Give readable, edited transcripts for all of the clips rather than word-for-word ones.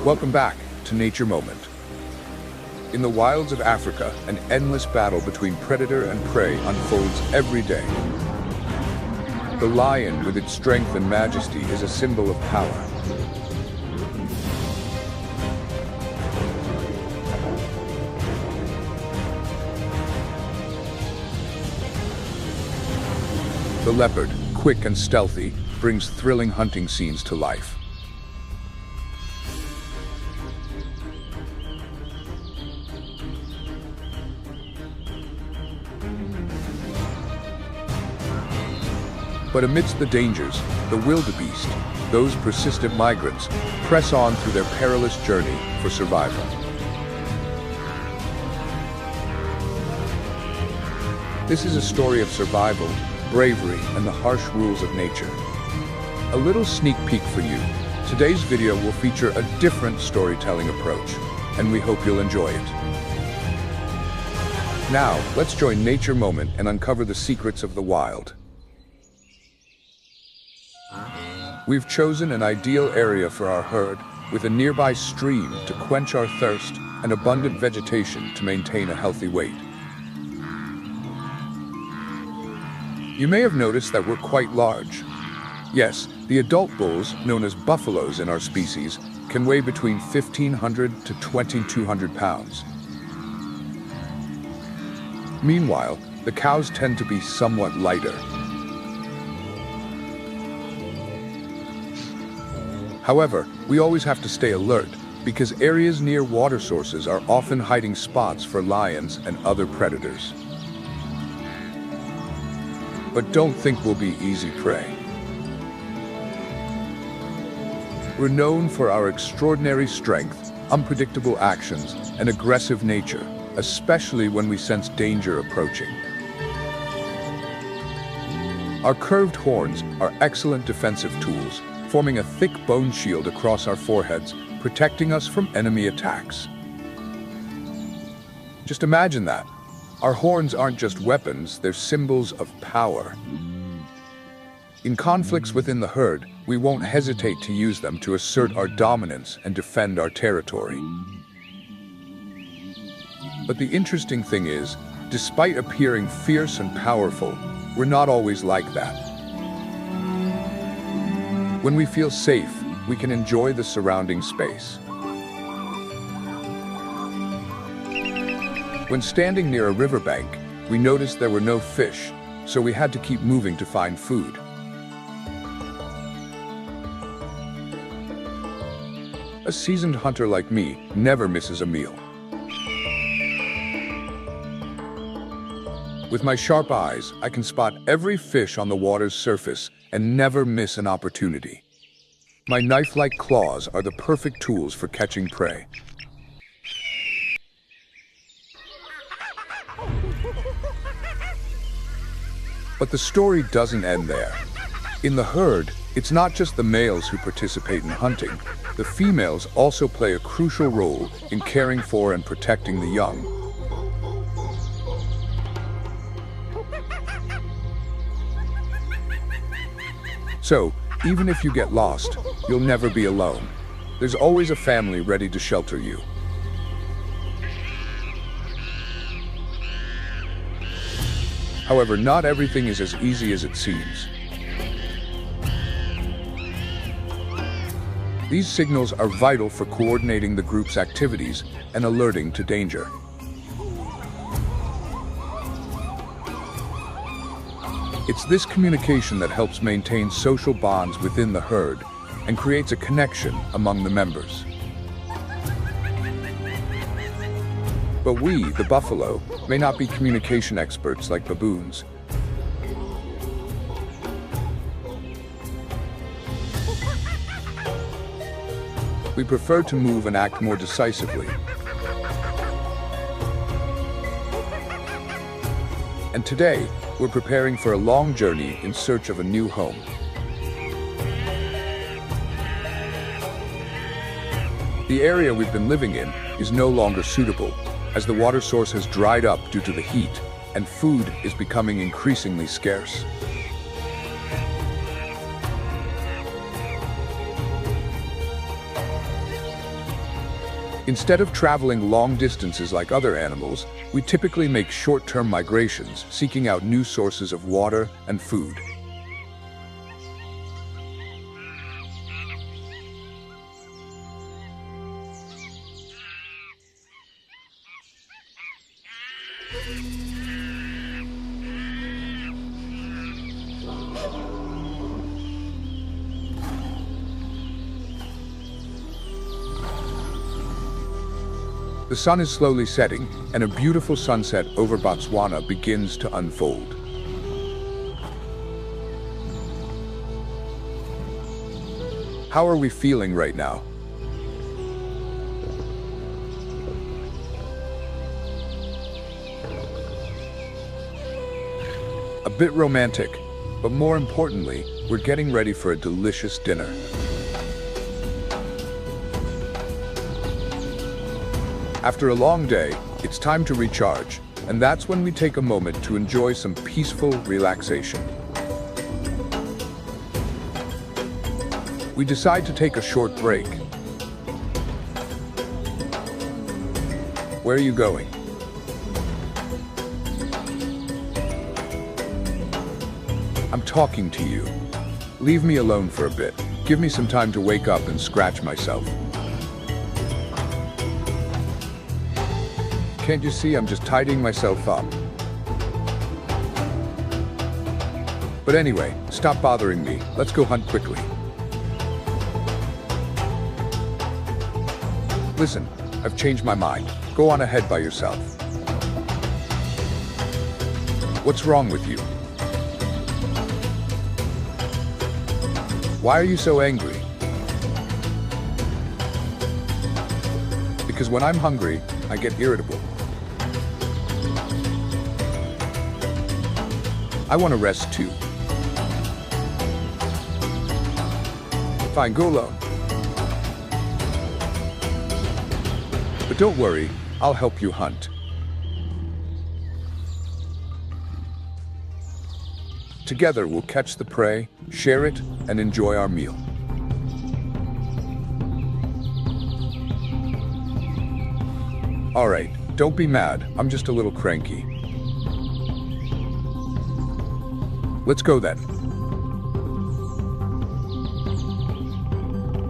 Welcome back to Nature Moment. In the wilds of Africa, an endless battle between predator and prey unfolds every day. The lion, with its strength and majesty, is a symbol of power. The leopard, quick and stealthy, brings thrilling hunting scenes to life. But amidst the dangers, the wildebeest, those persistent migrants, press on through their perilous journey for survival. This is a story of survival, bravery, and the harsh rules of nature. A little sneak peek for you. Today's video will feature a different storytelling approach, and we hope you'll enjoy it. Now, let's join Nature Moment and uncover the secrets of the wild. We've chosen an ideal area for our herd, with a nearby stream to quench our thirst and abundant vegetation to maintain a healthy weight. You may have noticed that we're quite large. Yes, the adult bulls, known as buffaloes in our species, can weigh between 1,500 to 2,200 pounds. Meanwhile, the cows tend to be somewhat lighter. However, we always have to stay alert, because areas near water sources are often hiding spots for lions and other predators. But don't think we'll be easy prey. We're known for our extraordinary strength, unpredictable actions, and aggressive nature, especially when we sense danger approaching. Our curved horns are excellent defensive tools, forming a thick bone shield across our foreheads, protecting us from enemy attacks. Just imagine that. Our horns aren't just weapons, they're symbols of power. In conflicts within the herd, we won't hesitate to use them to assert our dominance and defend our territory. But the interesting thing is, despite appearing fierce and powerful, we're not always like that. When we feel safe, we can enjoy the surrounding space. When standing near a riverbank, we noticed there were no fish, so we had to keep moving to find food. A seasoned hunter like me never misses a meal. With my sharp eyes, I can spot every fish on the water's surface and never miss an opportunity. My knife-like claws are the perfect tools for catching prey. But the story doesn't end there. In the herd, it's not just the males who participate in hunting. The females also play a crucial role in caring for and protecting the young. So, even if you get lost, you'll never be alone. There's always a family ready to shelter you. However, not everything is as easy as it seems. These signals are vital for coordinating the group's activities and alerting to danger. It's this communication that helps maintain social bonds within the herd and creates a connection among the members. But we, the buffalo, may not be communication experts like baboons. We prefer to move and act more decisively. And today, we're preparing for a long journey in search of a new home. The area we've been living in is no longer suitable, as the water source has dried up due to the heat, and food is becoming increasingly scarce. Instead of traveling long distances like other animals, we typically make short-term migrations, seeking out new sources of water and food. The sun is slowly setting, and a beautiful sunset over Botswana begins to unfold. How are we feeling right now? A bit romantic, but more importantly, we're getting ready for a delicious dinner. After a long day, it's time to recharge, and that's when we take a moment to enjoy some peaceful relaxation. We decide to take a short break. Where are you going? I'm talking to you. Leave me alone for a bit. Give me some time to wake up and scratch myself. Can't you see I'm just tidying myself up? But anyway, stop bothering me. Let's go hunt quickly. Listen, I've changed my mind. Go on ahead by yourself. What's wrong with you? Why are you so angry? Because when I'm hungry, I get irritable. I want to rest too. Fine, go alone. But don't worry, I'll help you hunt. Together we'll catch the prey, share it, and enjoy our meal. All right, don't be mad, I'm just a little cranky. Let's go then.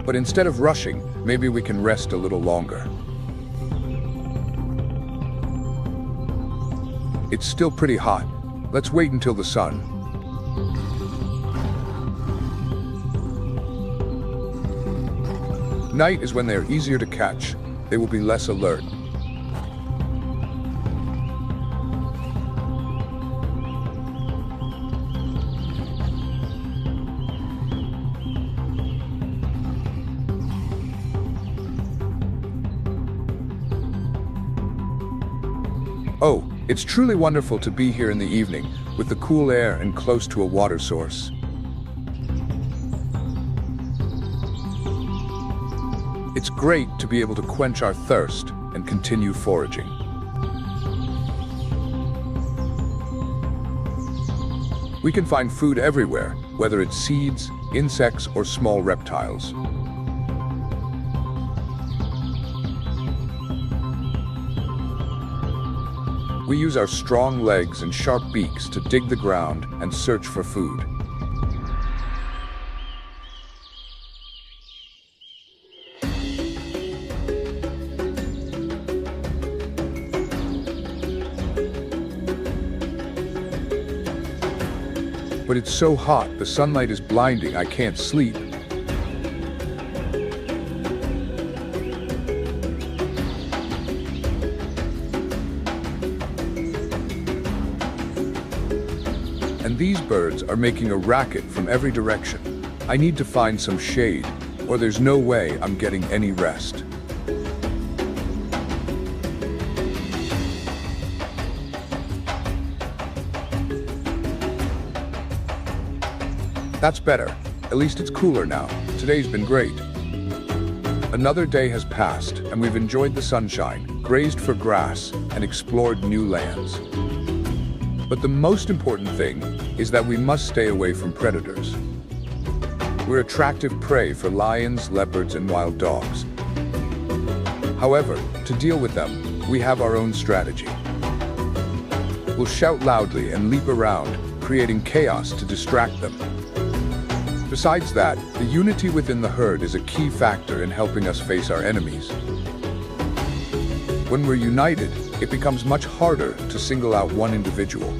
But instead of rushing, maybe we can rest a little longer. It's still pretty hot. Let's wait until the sun. Night is when they are easier to catch. They will be less alert. Oh, it's truly wonderful to be here in the evening, with the cool air and close to a water source. It's great to be able to quench our thirst and continue foraging. We can find food everywhere, whether it's seeds, insects, or small reptiles. We use our strong legs and sharp beaks to dig the ground and search for food. But it's so hot, the sunlight is blinding, I can't sleep. And these birds are making a racket from every direction. I need to find some shade, or there's no way I'm getting any rest. That's better. At least it's cooler now. Today's been great. Another day has passed, and we've enjoyed the sunshine, grazed for grass, and explored new lands. But the most important thing is that we must stay away from predators. We're attractive prey for lions, leopards, and wild dogs. However, to deal with them, we have our own strategy. We'll shout loudly and leap around, creating chaos to distract them. Besides that, the unity within the herd is a key factor in helping us face our enemies. When we're united, it becomes much harder to single out one individual.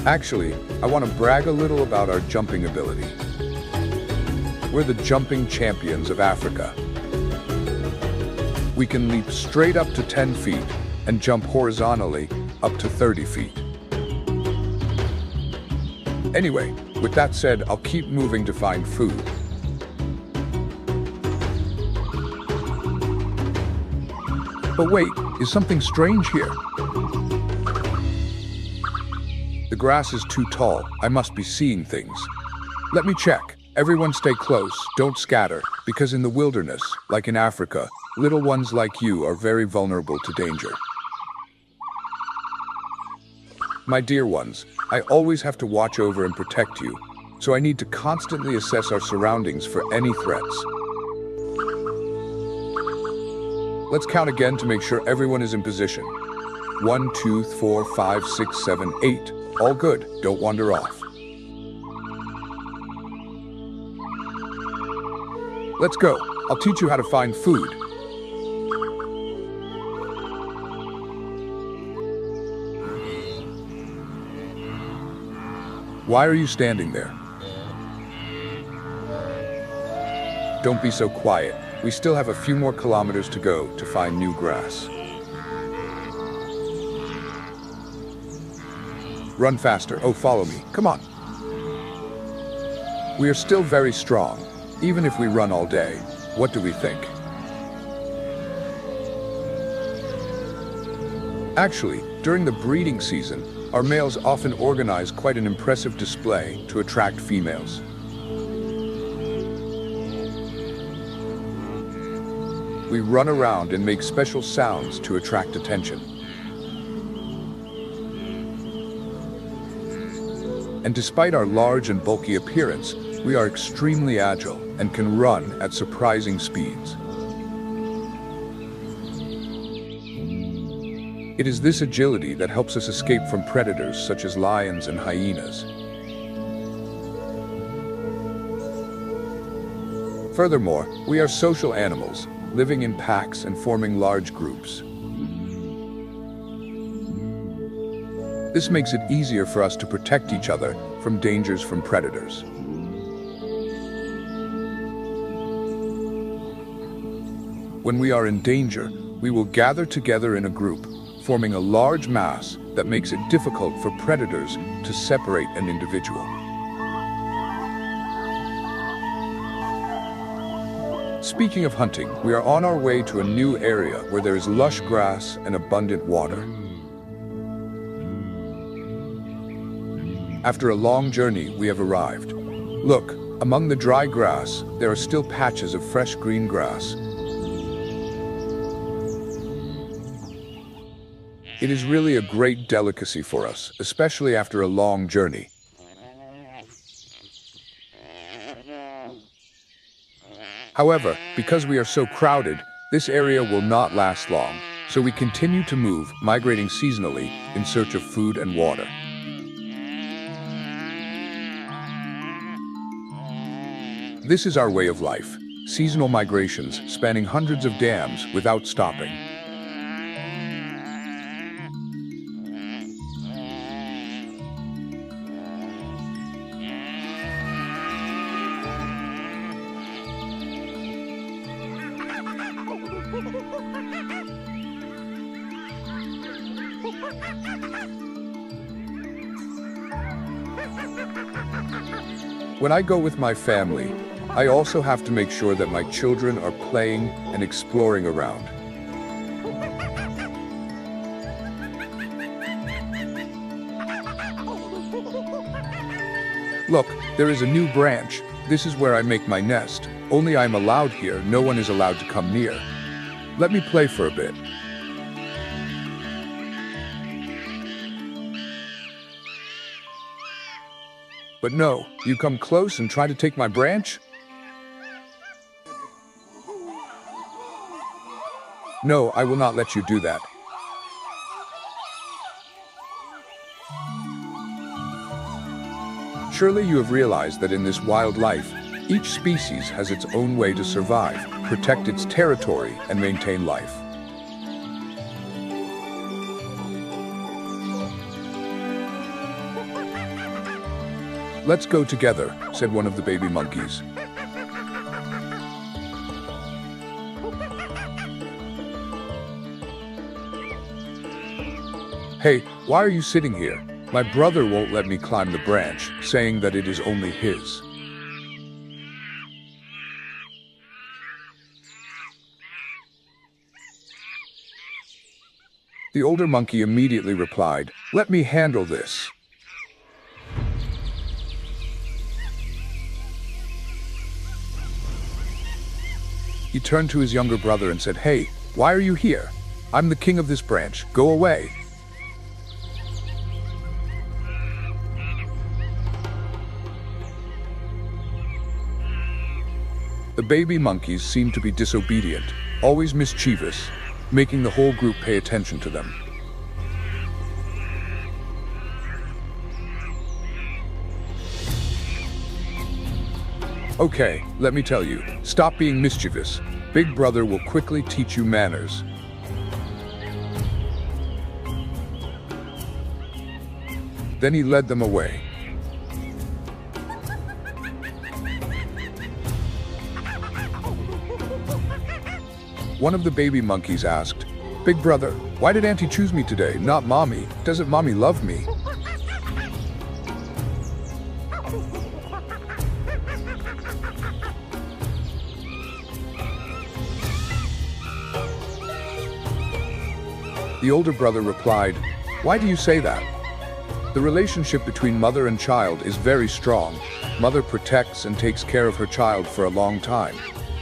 Actually, I want to brag a little about our jumping ability. We're the jumping champions of Africa. We can leap straight up to 10 feet and jump horizontally up to 30 feet. Anyway, with that said, I'll keep moving to find food. But wait, is something strange here? The grass is too tall. I must be seeing things. Let me check. Everyone stay close, don't scatter, because in the wilderness, like in Africa, little ones like you are very vulnerable to danger. My dear ones, I always have to watch over and protect you, so I need to constantly assess our surroundings for any threats. Let's count again to make sure everyone is in position. 1, 2, 3, 4, 5, 6, 7, 8. All good, don't wander off. Let's go. I'll teach you how to find food. Why are you standing there? Don't be so quiet. We still have a few more kilometers to go to find new grass. Run faster. Oh, follow me. Come on. We are still very strong. Even if we run all day, what do we think? Actually, during the breeding season, our males often organize quite an impressive display to attract females. We run around and make special sounds to attract attention. And despite our large and bulky appearance, we are extremely agile and can run at surprising speeds. It is this agility that helps us escape from predators such as lions and hyenas. Furthermore, we are social animals, living in packs and forming large groups. This makes it easier for us to protect each other from dangers from predators. When we are in danger, we will gather together in a group, forming a large mass that makes it difficult for predators to separate an individual. Speaking of hunting, we are on our way to a new area where there is lush grass and abundant water. After a long journey, we have arrived. Look, among the dry grass, there are still patches of fresh green grass. It is really a great delicacy for us, especially after a long journey. However, because we are so crowded, this area will not last long, so we continue to move, migrating seasonally in search of food and water. This is our way of life, seasonal migrations spanning hundreds of dams without stopping. When I go with my family, I also have to make sure that my children are playing and exploring around. Look, there is a new branch. This is where I make my nest. Only I'm allowed here, no one is allowed to come near. Let me play for a bit. But no, you come close and try to take my branch? No, I will not let you do that. Surely you have realized that in this wild life, each species has its own way to survive, protect its territory, and maintain life. Let's go together, said one of the baby monkeys. Hey, why are you sitting here? My brother won't let me climb the branch, saying that it is only his. The older monkey immediately replied, "Let me handle this." He turned to his younger brother and said, "Hey, why are you here? I'm the king of this branch. Go away." The baby monkeys seemed to be disobedient, always mischievous, making the whole group pay attention to them. Okay, let me tell you, stop being mischievous. Big Brother will quickly teach you manners. Then he led them away. One of the baby monkeys asked, "Big Brother, why did Auntie choose me today, not Mommy? Doesn't Mommy love me?" The older brother replied, "Why do you say that? The relationship between mother and child is very strong. Mother protects and takes care of her child for a long time.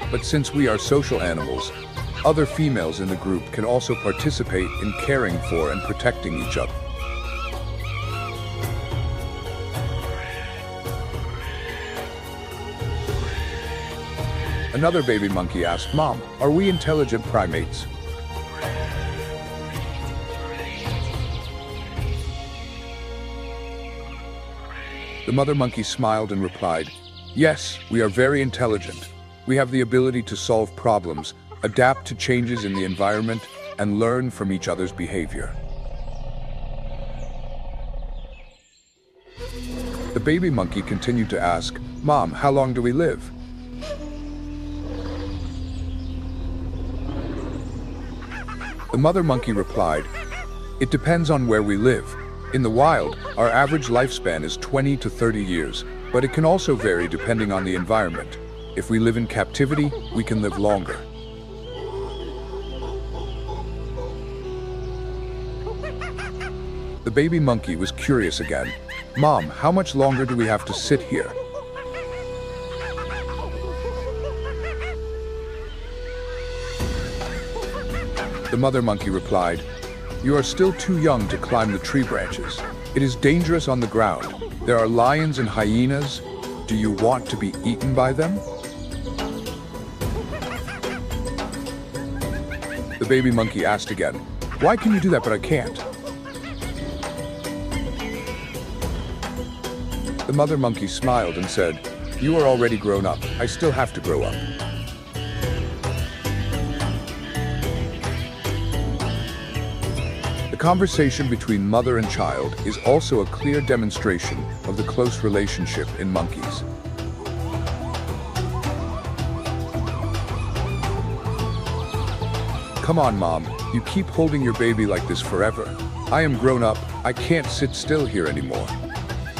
But since we are social animals, other females in the group can also participate in caring for and protecting each other." Another baby monkey asked, "Mom, are we intelligent primates?" The mother monkey smiled and replied, "Yes, we are very intelligent. We have the ability to solve problems, adapt to changes in the environment, and learn from each other's behavior." The baby monkey continued to ask, "Mom, how long do we live?" The mother monkey replied, "It depends on where we live. In the wild, our average lifespan is 20 to 30 years, but it can also vary depending on the environment. If we live in captivity, we can live longer." The baby monkey was curious again. "Mom, how much longer do we have to sit here?" The mother monkey replied, "You are still too young to climb the tree branches. It is dangerous on the ground. There are lions and hyenas. Do you want to be eaten by them?" The baby monkey asked again, "Why can you do that but I can't?" The mother monkey smiled and said, "You are already grown up. I still have to grow up." The conversation between mother and child is also a clear demonstration of the close relationship in monkeys. "Come on, Mom, you keep holding your baby like this forever. I am grown up, I can't sit still here anymore.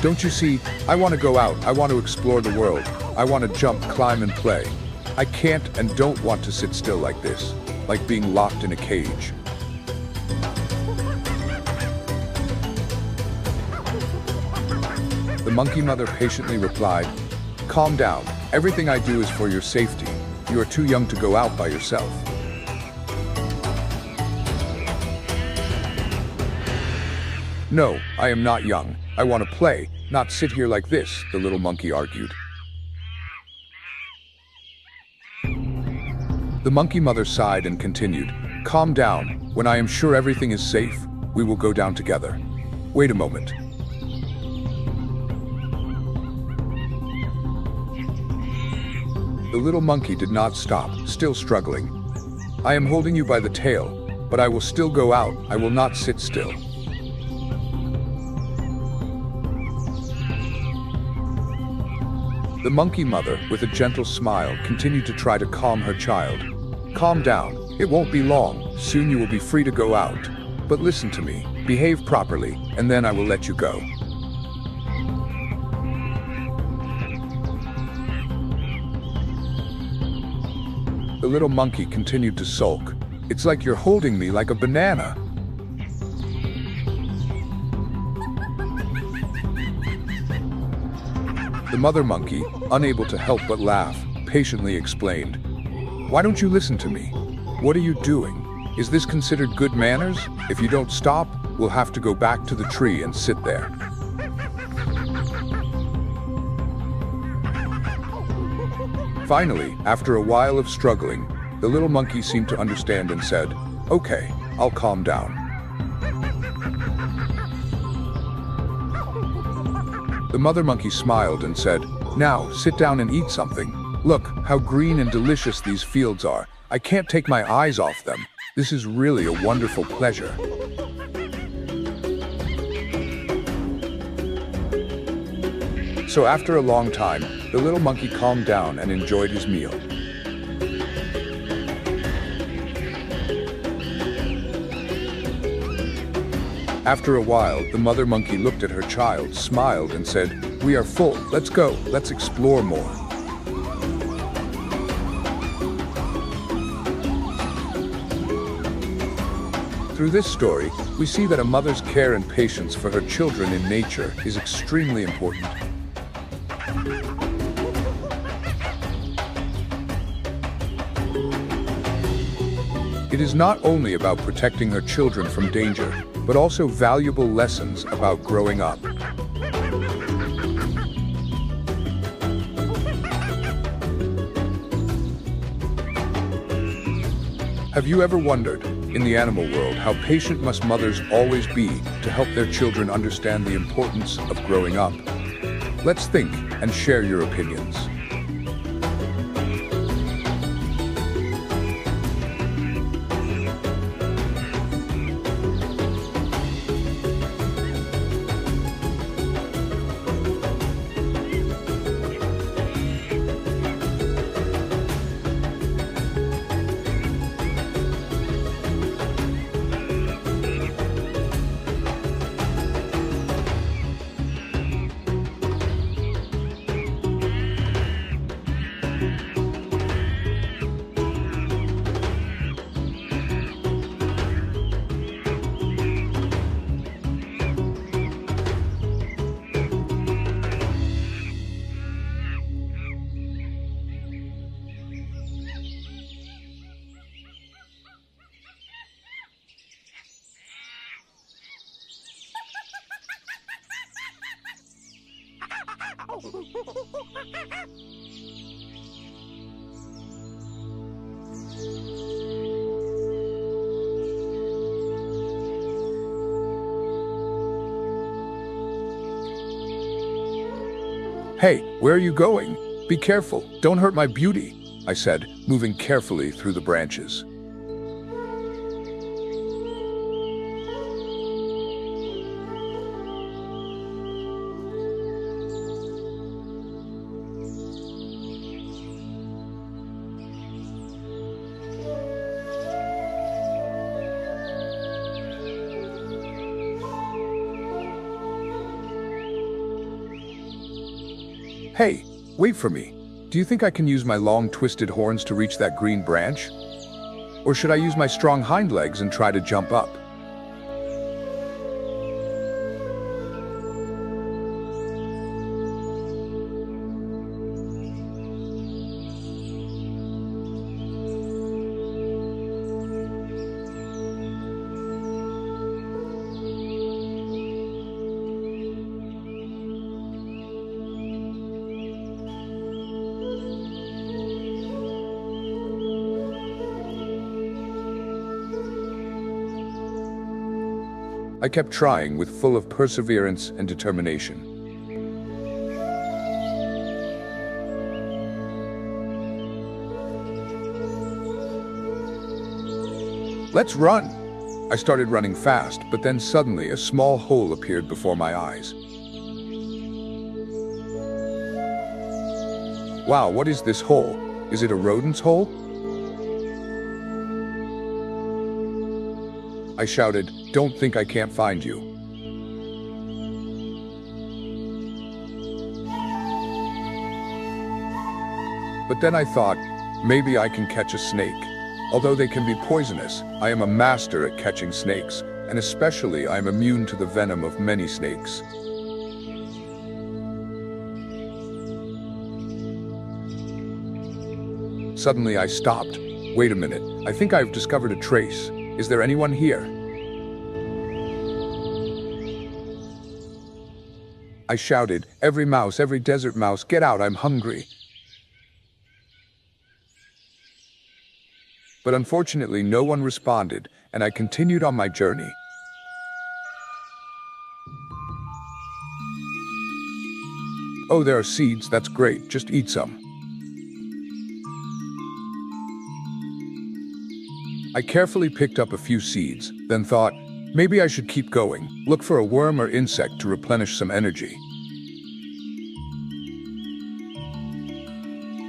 Don't you see, I want to go out, I want to explore the world, I want to jump, climb and play. I can't and don't want to sit still like this, like being locked in a cage." The monkey mother patiently replied, "Calm down, everything I do is for your safety. You are too young to go out by yourself." "No, I am not young. I want to play, not sit here like this," the little monkey argued. The monkey mother sighed and continued, Calm down. When I am sure everything is safe, we will go down together. Wait a moment. The little monkey did not stop, still struggling. I am holding you by the tail, but I will still go out. I will not sit still. The monkey mother, with a gentle smile, continued to try to calm her child. Calm down. It won't be long. Soon you will be free to go out. But listen to me. Behave properly, and then I will let you go. The little monkey continued to sulk. It's like you're holding me like a banana. The mother monkey, unable to help but laugh, patiently explained, "Why don't you listen to me? What are you doing? Is this considered good manners? If you don't stop, we'll have to go back to the tree and sit there." Finally, after a while of struggling, the little monkey seemed to understand and said, "Okay, I'll calm down." The mother monkey smiled and said, "Now, sit down and eat something. Look, how green and delicious these fields are. I can't take my eyes off them. This is really a wonderful pleasure." So after a long time, the little monkey calmed down and enjoyed his meal. After a while, the mother monkey looked at her child, smiled, and said, "We are full. Let's go. Let's explore more." Through this story, we see that a mother's care and patience for her children in nature is extremely important. It is not only about protecting her children from danger, but also valuable lessons about growing up. Have you ever wondered, in the animal world, how patient must mothers always be to help their children understand the importance of growing up? Let's think and share your opinions. "Hey, where are you going? Be careful, don't hurt my beauty," I said, moving carefully through the branches. "Hey, wait for me. Do you think I can use my long twisted horns to reach that green branch? Or should I use my strong hind legs and try to jump up?" I kept trying with full of perseverance and determination. Let's run! I started running fast, but then suddenly a small hole appeared before my eyes. Wow, what is this hole? Is it a rodent's hole? I shouted, "Don't think I can't find you." But then I thought, maybe I can catch a snake. Although they can be poisonous, I am a master at catching snakes, and especially I am immune to the venom of many snakes. Suddenly I stopped. Wait a minute, I think I've discovered a trace. Is there anyone here? I shouted, every mouse, every desert mouse, get out, I'm hungry. But unfortunately, no one responded, and I continued on my journey. Oh, there are seeds, that's great, just eat some. I carefully picked up a few seeds, then thought, maybe I should keep going, look for a worm or insect to replenish some energy.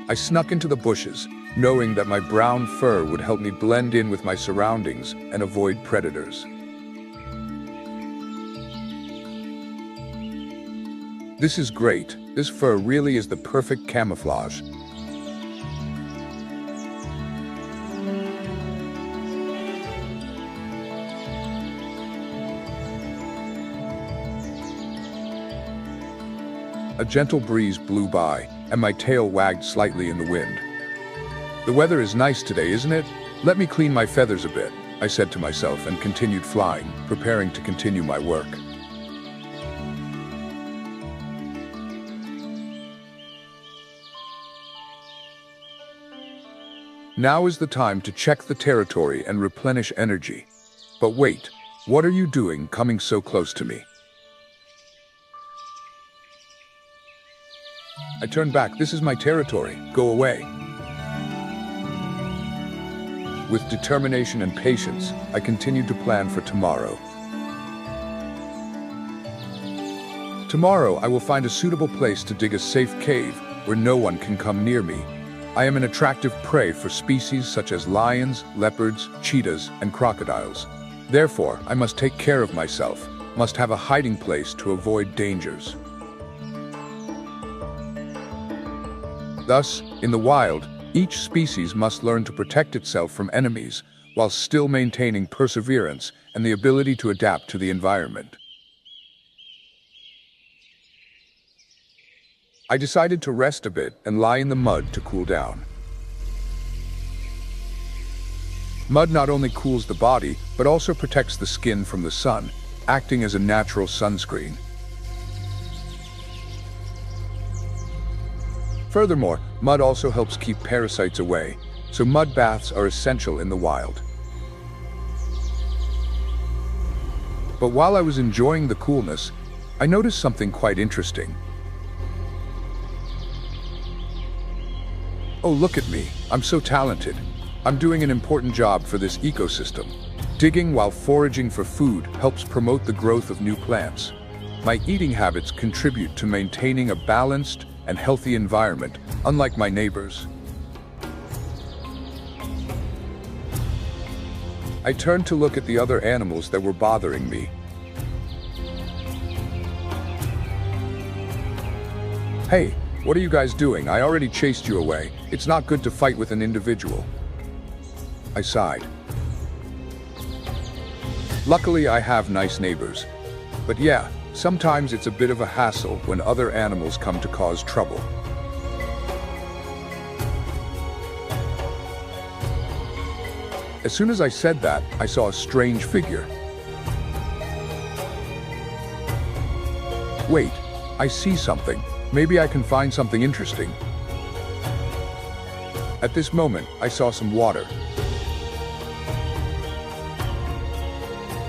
I snuck into the bushes, knowing that my brown fur would help me blend in with my surroundings and avoid predators. This is great. This fur really is the perfect camouflage. A gentle breeze blew by, and my tail wagged slightly in the wind. The weather is nice today, isn't it? Let me clean my feathers a bit, I said to myself and continued flying, preparing to continue my work. Now is the time to check the territory and replenish energy. But wait, what are you doing coming so close to me? I turned back. This is my territory. Go away. With determination and patience, I continued to plan for tomorrow. Tomorrow, I will find a suitable place to dig a safe cave where no one can come near me. I am an attractive prey for species such as lions, leopards, cheetahs, and crocodiles. Therefore, I must take care of myself, must have a hiding place to avoid dangers. Thus, in the wild, each species must learn to protect itself from enemies while still maintaining perseverance and the ability to adapt to the environment. I decided to rest a bit and lie in the mud to cool down. Mud not only cools the body, but also protects the skin from the sun, acting as a natural sunscreen. Furthermore, mud also helps keep parasites away, so mud baths are essential in the wild. But while I was enjoying the coolness, I noticed something quite interesting. Oh, look at me. I'm so talented. I'm doing an important job for this ecosystem. Digging while foraging for food helps promote the growth of new plants. My eating habits contribute to maintaining a balanced and healthy environment, unlike my neighbors. I turned to look at the other animals that were bothering me. Hey, what are you guys doing? I already chased you away. It's not good to fight with an individual. I sighed. Luckily, I have nice neighbors. But yeah, sometimes it's a bit of a hassle when other animals come to cause trouble. As soon as I said that, I saw a strange figure. Wait, I see something. Maybe I can find something interesting. At this moment, I saw some water.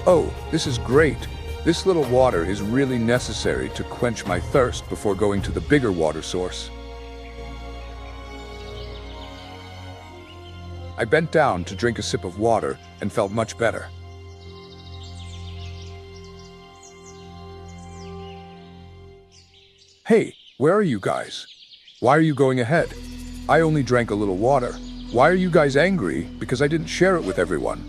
Oh, this is great. This little water is really necessary to quench my thirst before going to the bigger water source. I bent down to drink a sip of water and felt much better. Hey, where are you guys? Why are you going ahead? I only drank a little water. Why are you guys angry because I didn't share it with everyone?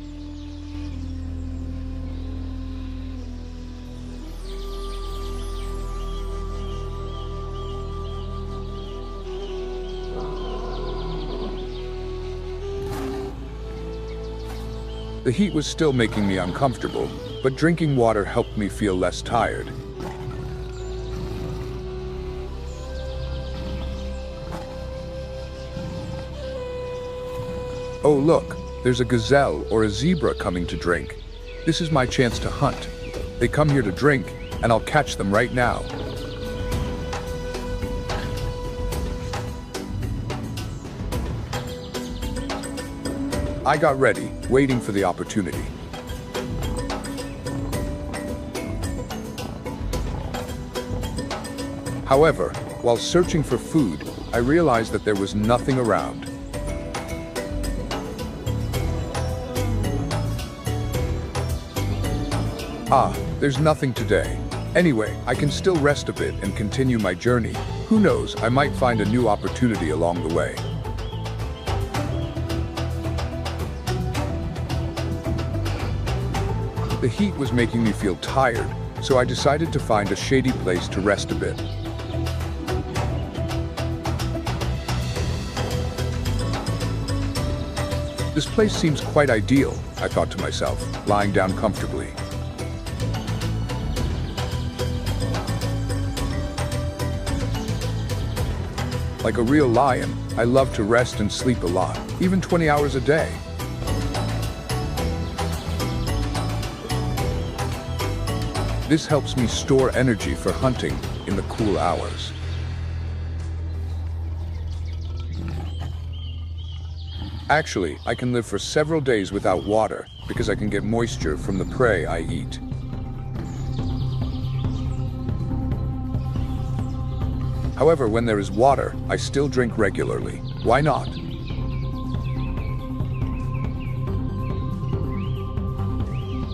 The heat was still making me uncomfortable, but drinking water helped me feel less tired. Oh look, there's a gazelle or a zebra coming to drink. This is my chance to hunt. They come here to drink, and I'll catch them right now. I got ready, waiting for the opportunity. However, while searching for food, I realized that there was nothing around. Ah, there's nothing today. Anyway, I can still rest a bit and continue my journey. Who knows, I might find a new opportunity along the way. The heat was making me feel tired, so I decided to find a shady place to rest a bit. This place seems quite ideal, I thought to myself, lying down comfortably. Like a real lion, I love to rest and sleep a lot, even 20 hours a day. This helps me store energy for hunting in the cool hours. Actually, I can live for several days without water because I can get moisture from the prey I eat. However, when there is water, I still drink regularly. Why not?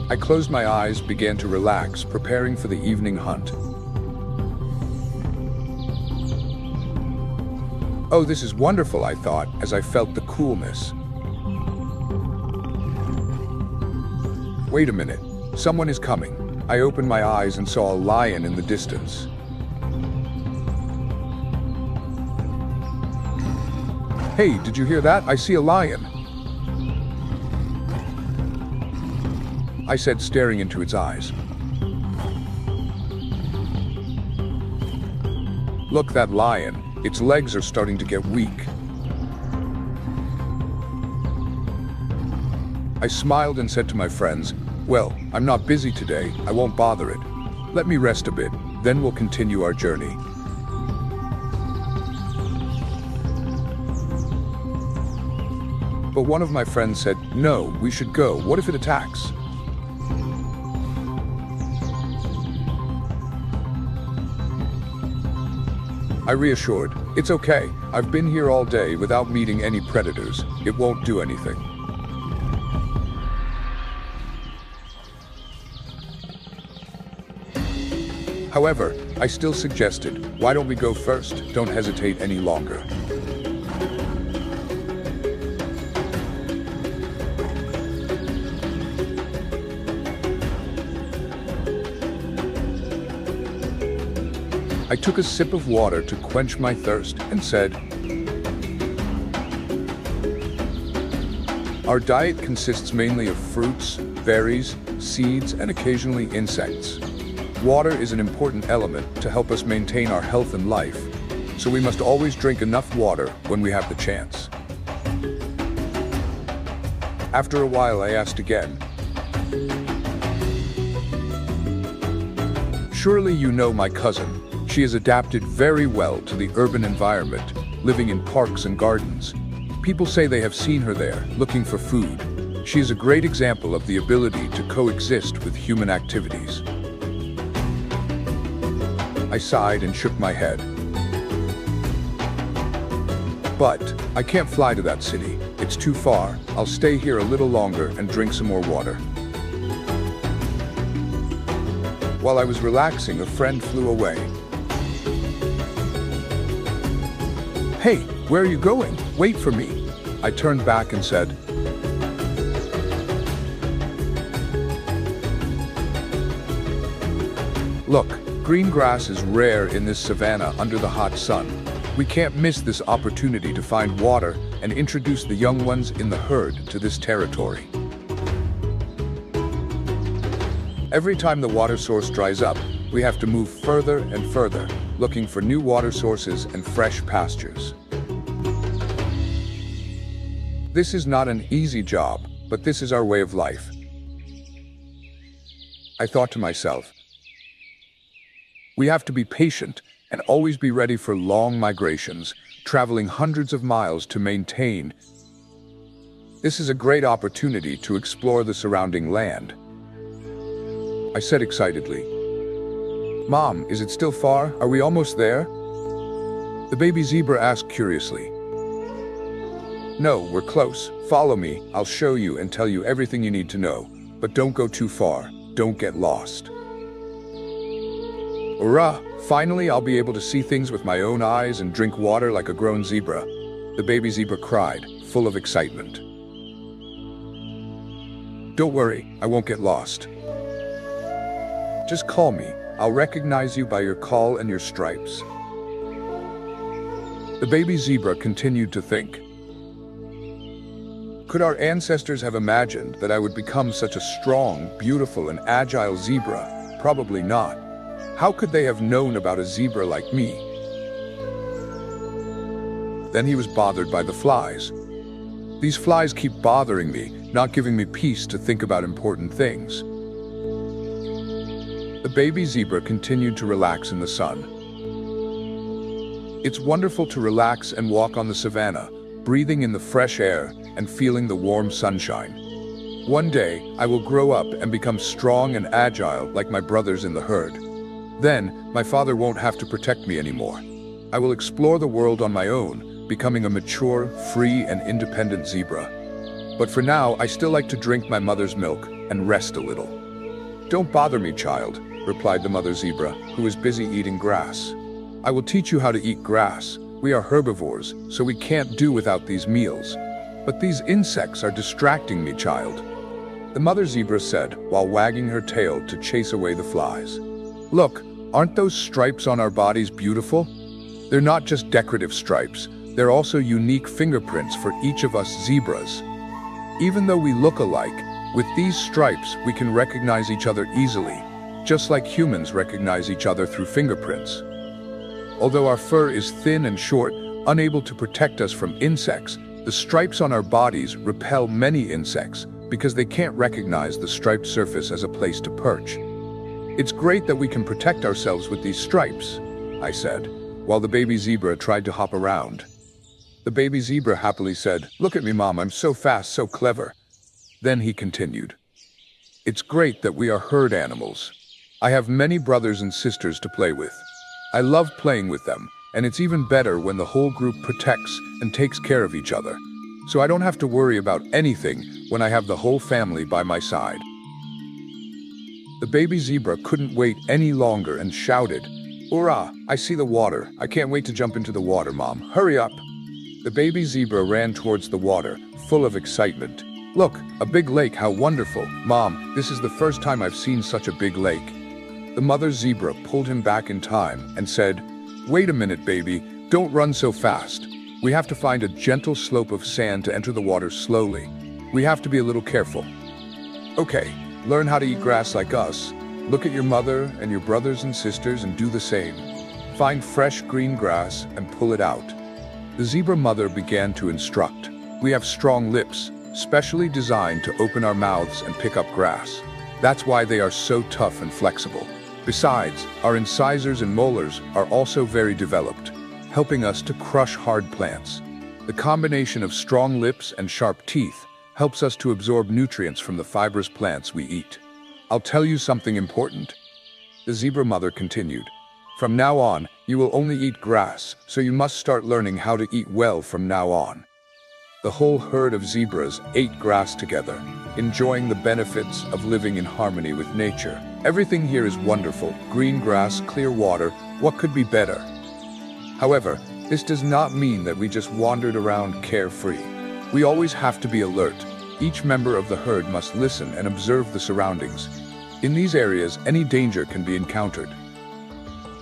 I closed my eyes, began to relax, preparing for the evening hunt. Oh, this is wonderful, I thought, as I felt the coolness. Wait a minute, someone is coming. I opened my eyes and saw a lion in the distance. Hey, did you hear that? I see a lion. I said, staring into its eyes. Look, that lion. Its legs are starting to get weak. I smiled and said to my friends, well, I'm not busy today. I won't bother it. Let me rest a bit, then we'll continue our journey. But one of my friends said, no, we should go. What if it attacks? I reassured, it's okay. I've been here all day without meeting any predators. It won't do anything. However, I still suggested, why don't we go first? Don't hesitate any longer. I took a sip of water to quench my thirst and said, our diet consists mainly of fruits, berries, seeds, and occasionally insects. Water is an important element to help us maintain our health and life, so we must always drink enough water when we have the chance. After a while, I asked again, surely you know my cousin. She has adapted very well to the urban environment, living in parks and gardens. People say they have seen her there, looking for food. She is a great example of the ability to coexist with human activities. I sighed and shook my head. But I can't fly to that city. It's too far. I'll stay here a little longer and drink some more water. While I was relaxing, a friend flew away. "Hey, where are you going? Wait for me." I turned back and said, "Look, green grass is rare in this savanna under the hot sun. We can't miss this opportunity to find water and introduce the young ones in the herd to this territory." Every time the water source dries up, we have to move further and further, looking for new water sources and fresh pastures. This is not an easy job, but this is our way of life. I thought to myself, we have to be patient and always be ready for long migrations, traveling hundreds of miles to maintain. This is a great opportunity to explore the surrounding land. I said excitedly, "Mom, is it still far? Are we almost there?" The baby zebra asked curiously. "No, we're close. Follow me. I'll show you and tell you everything you need to know. But don't go too far. Don't get lost." Hurrah! Finally, I'll be able to see things with my own eyes and drink water like a grown zebra. The baby zebra cried, full of excitement. "Don't worry, I won't get lost. Just call me. I'll recognize you by your call and your stripes." The baby zebra continued to think. Could our ancestors have imagined that I would become such a strong, beautiful, and agile zebra? Probably not. How could they have known about a zebra like me? Then he was bothered by the flies. These flies keep bothering me, not giving me peace to think about important things. The baby zebra continued to relax in the sun. It's wonderful to relax and walk on the savanna, breathing in the fresh air and feeling the warm sunshine. One day, I will grow up and become strong and agile like my brothers in the herd. Then, my father won't have to protect me anymore. I will explore the world on my own, becoming a mature, free, and independent zebra. But for now, I still like to drink my mother's milk and rest a little. "Don't bother me, child," replied the mother zebra, who was busy eating grass. "I will teach you how to eat grass. We are herbivores, so we can't do without these meals. But these insects are distracting me, child," the mother zebra said while wagging her tail to chase away the flies. "Look, aren't those stripes on our bodies beautiful? They're not just decorative stripes, they're also unique fingerprints for each of us zebras. Even though we look alike, with these stripes we can recognize each other easily, just like humans recognize each other through fingerprints. Although our fur is thin and short, unable to protect us from insects, the stripes on our bodies repel many insects because they can't recognize the striped surface as a place to perch. It's great that we can protect ourselves with these stripes," I said, while the baby zebra tried to hop around. The baby zebra happily said, "Look at me, Mom, I'm so fast, so clever." Then he continued, "It's great that we are herd animals. I have many brothers and sisters to play with. I love playing with them, and it's even better when the whole group protects and takes care of each other. So I don't have to worry about anything when I have the whole family by my side." The baby zebra couldn't wait any longer and shouted, "Hurrah! I see the water. I can't wait to jump into the water, Mom. Hurry up!" The baby zebra ran towards the water, full of excitement. "Look, a big lake, how wonderful! Mom, this is the first time I've seen such a big lake." The mother zebra pulled him back in time and said, "Wait a minute, baby. Don't run so fast. We have to find a gentle slope of sand to enter the water slowly. We have to be a little careful. Okay, learn how to eat grass like us. Look at your mother and your brothers and sisters and do the same. Find fresh green grass and pull it out." The zebra mother began to instruct. "We have strong lips, specially designed to open our mouths and pick up grass. That's why they are so tough and flexible. Besides, our incisors and molars are also very developed, helping us to crush hard plants. The combination of strong lips and sharp teeth helps us to absorb nutrients from the fibrous plants we eat. I'll tell you something important. The zebra mother continued. From now on, you will only eat grass, so you must start learning how to eat well from now on. The whole herd of zebras ate grass together, enjoying the benefits of living in harmony with nature. Everything here is wonderful. Green grass, clear water. What could be better? However, this does not mean that we just wandered around carefree. We always have to be alert. Each member of the herd must listen and observe the surroundings. In these areas, any danger can be encountered.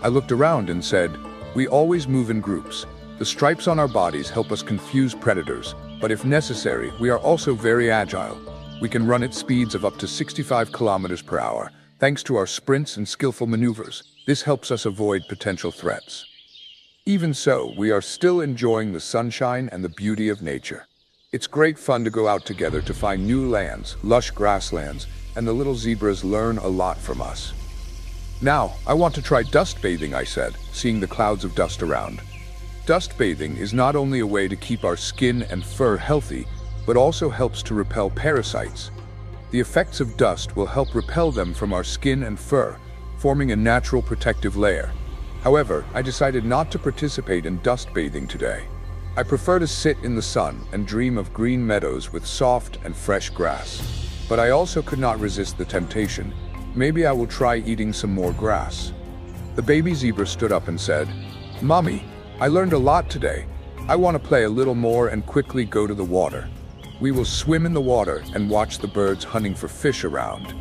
I looked around and said, we always move in groups. The stripes on our bodies help us confuse predators, but if necessary, we are also very agile. We can run at speeds of up to 65 kilometers per hour, thanks to our sprints and skillful maneuvers. This helps us avoid potential threats. Even so, we are still enjoying the sunshine and the beauty of nature. It's great fun to go out together to find new lands, lush grasslands, and the little zebras learn a lot from us. Now, I want to try dust bathing, I said, seeing the clouds of dust around. Dust bathing is not only a way to keep our skin and fur healthy, but also helps to repel parasites. The effects of dust will help repel them from our skin and fur, forming a natural protective layer. However, I decided not to participate in dust bathing today. I prefer to sit in the sun and dream of green meadows with soft and fresh grass. But I also could not resist the temptation. Maybe I will try eating some more grass. The baby zebra stood up and said, Mommy, I learned a lot today. I want to play a little more and quickly go to the water. We will swim in the water and watch the birds hunting for fish around.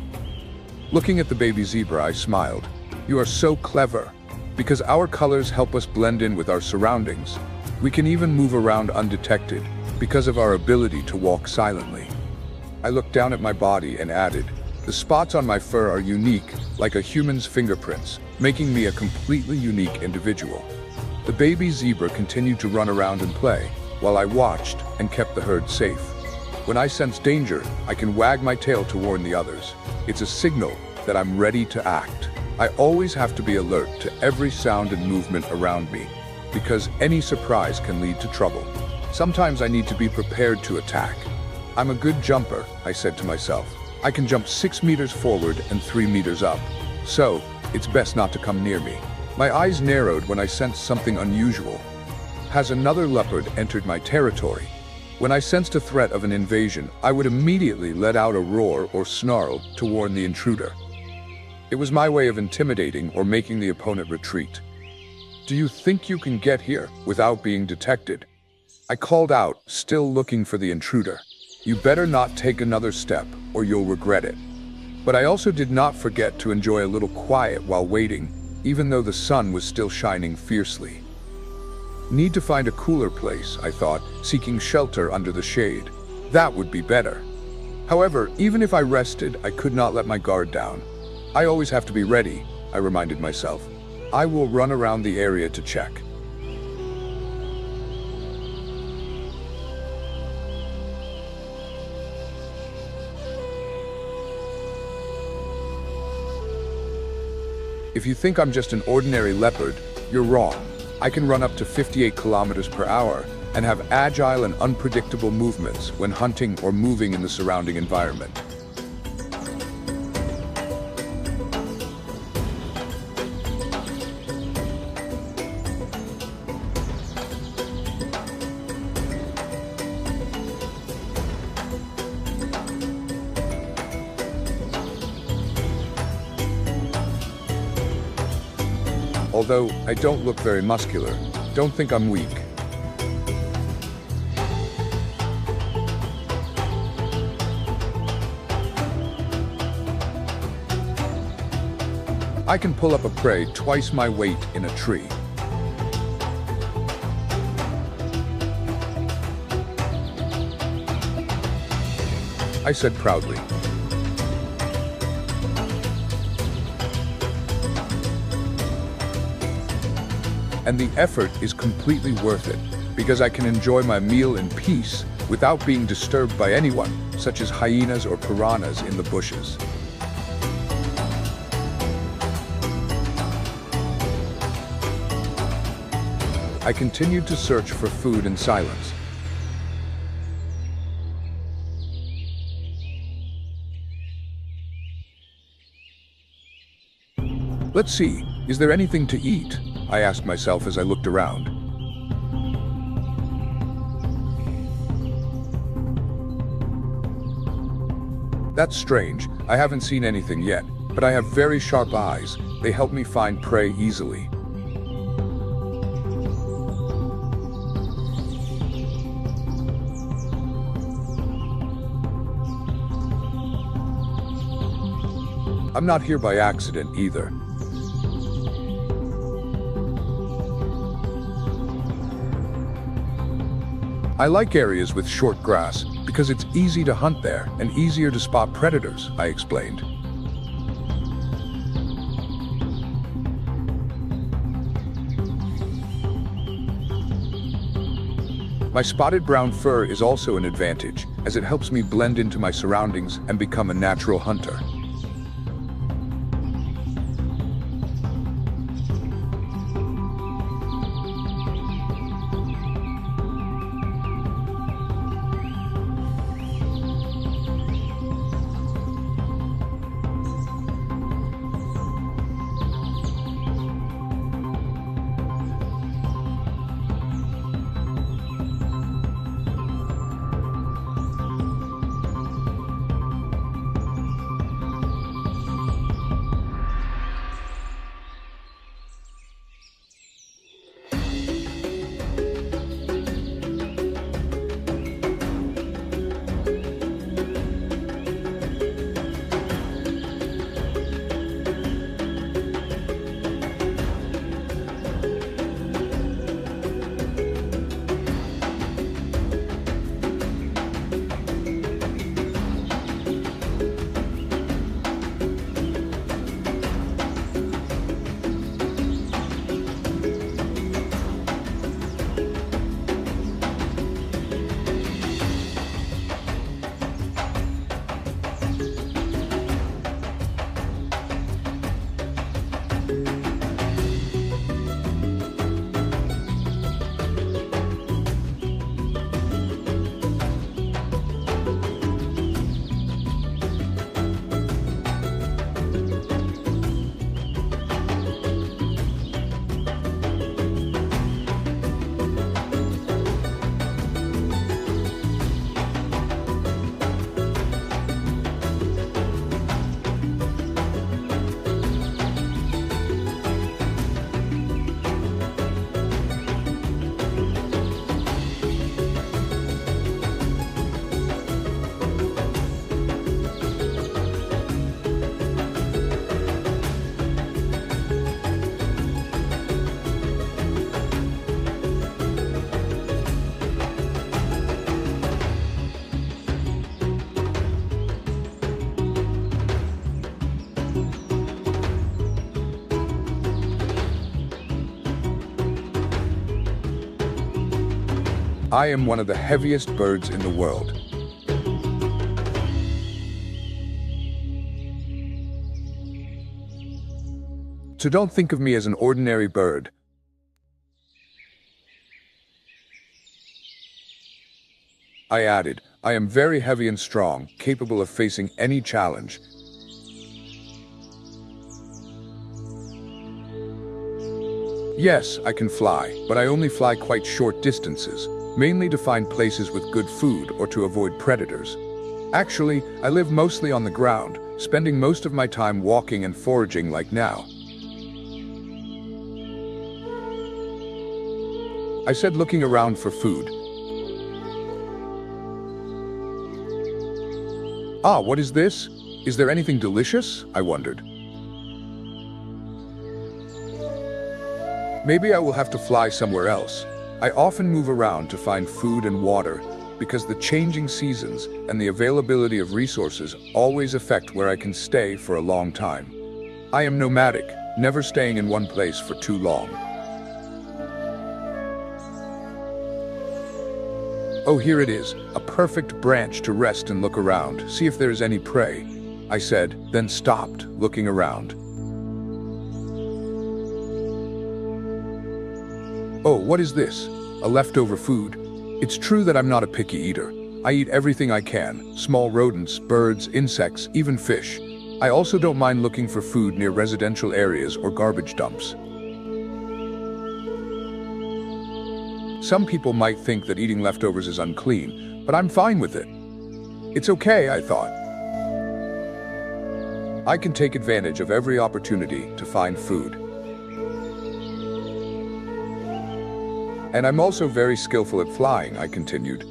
Looking at the baby zebra, I smiled. You are so clever. Because our colors help us blend in with our surroundings. We can even move around undetected because of our ability to walk silently. I looked down at my body and added, the spots on my fur are unique, like a human's fingerprints, making me a completely unique individual. The baby zebra continued to run around and play, while I watched and kept the herd safe. When I sense danger, I can wag my tail to warn the others. It's a signal that I'm ready to act. I always have to be alert to every sound and movement around me, because any surprise can lead to trouble. Sometimes I need to be prepared to attack. I'm a good jumper, I said to myself. I can jump 6 meters forward and 3 meters up, so it's best not to come near me. My eyes narrowed when I sensed something unusual. Has another leopard entered my territory? When I sensed a threat of an invasion, I would immediately let out a roar or snarl to warn the intruder. It was my way of intimidating or making the opponent retreat. Do you think you can get here without being detected? I called out, still looking for the intruder. You better not take another step or you'll regret it. But I also did not forget to enjoy a little quiet while waiting, even though the sun was still shining fiercely. Need to find a cooler place, I thought, seeking shelter under the shade. That would be better. However, even if I rested, I could not let my guard down. I always have to be ready, I reminded myself. I will run around the area to check. If you think I'm just an ordinary leopard, you're wrong. I can run up to 58 kilometers per hour and have agile and unpredictable movements when hunting or moving in the surrounding environment. Although I don't look very muscular, don't think I'm weak. I can pull up a prey twice my weight in a tree. I said proudly. And the effort is completely worth it, because I can enjoy my meal in peace without being disturbed by anyone, such as hyenas or piranhas in the bushes. I continued to search for food in silence. Let's see, is there anything to eat? I asked myself as I looked around. That's strange, I haven't seen anything yet, but I have very sharp eyes. They help me find prey easily. I'm not here by accident either. I like areas with short grass because it's easy to hunt there and easier to spot predators, I explained. My spotted brown fur is also an advantage, as it helps me blend into my surroundings and become a natural hunter. I am one of the heaviest birds in the world. So don't think of me as an ordinary bird. I added, I am very heavy and strong, capable of facing any challenge. Yes, I can fly, but I only fly quite short distances, mainly to find places with good food or to avoid predators. Actually, I live mostly on the ground, spending most of my time walking and foraging like now. I said, looking around for food. Ah, what is this? Is there anything delicious? I wondered. Maybe I will have to fly somewhere else. I often move around to find food and water because the changing seasons and the availability of resources always affect where I can stay for a long time. I am nomadic, never staying in one place for too long. Oh, here it is, a perfect branch to rest and look around, see if there is any prey, I said, then stopped, looking around. Oh, what is this? A leftover food? It's true that I'm not a picky eater. I eat everything I can, small rodents, birds, insects, even fish. I also don't mind looking for food near residential areas or garbage dumps. Some people might think that eating leftovers is unclean, but I'm fine with it. It's okay, I thought. I can take advantage of every opportunity to find food. And I'm also very skillful at flying, I continued.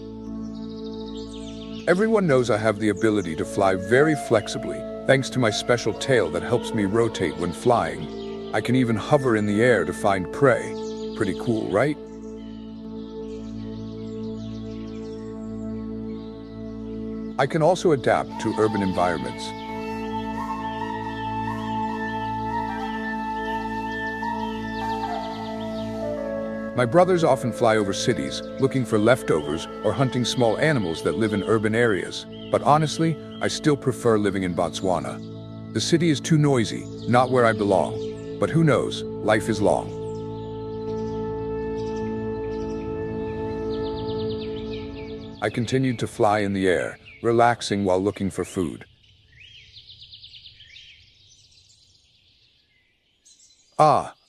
Everyone knows I have the ability to fly very flexibly, thanks to my special tail that helps me rotate when flying. I can even hover in the air to find prey. Pretty cool, right? I can also adapt to urban environments. My brothers often fly over cities, looking for leftovers or hunting small animals that live in urban areas. But honestly, I still prefer living in Botswana. The city is too noisy, not where I belong. But who knows, life is long. I continued to fly in the air, relaxing while looking for food.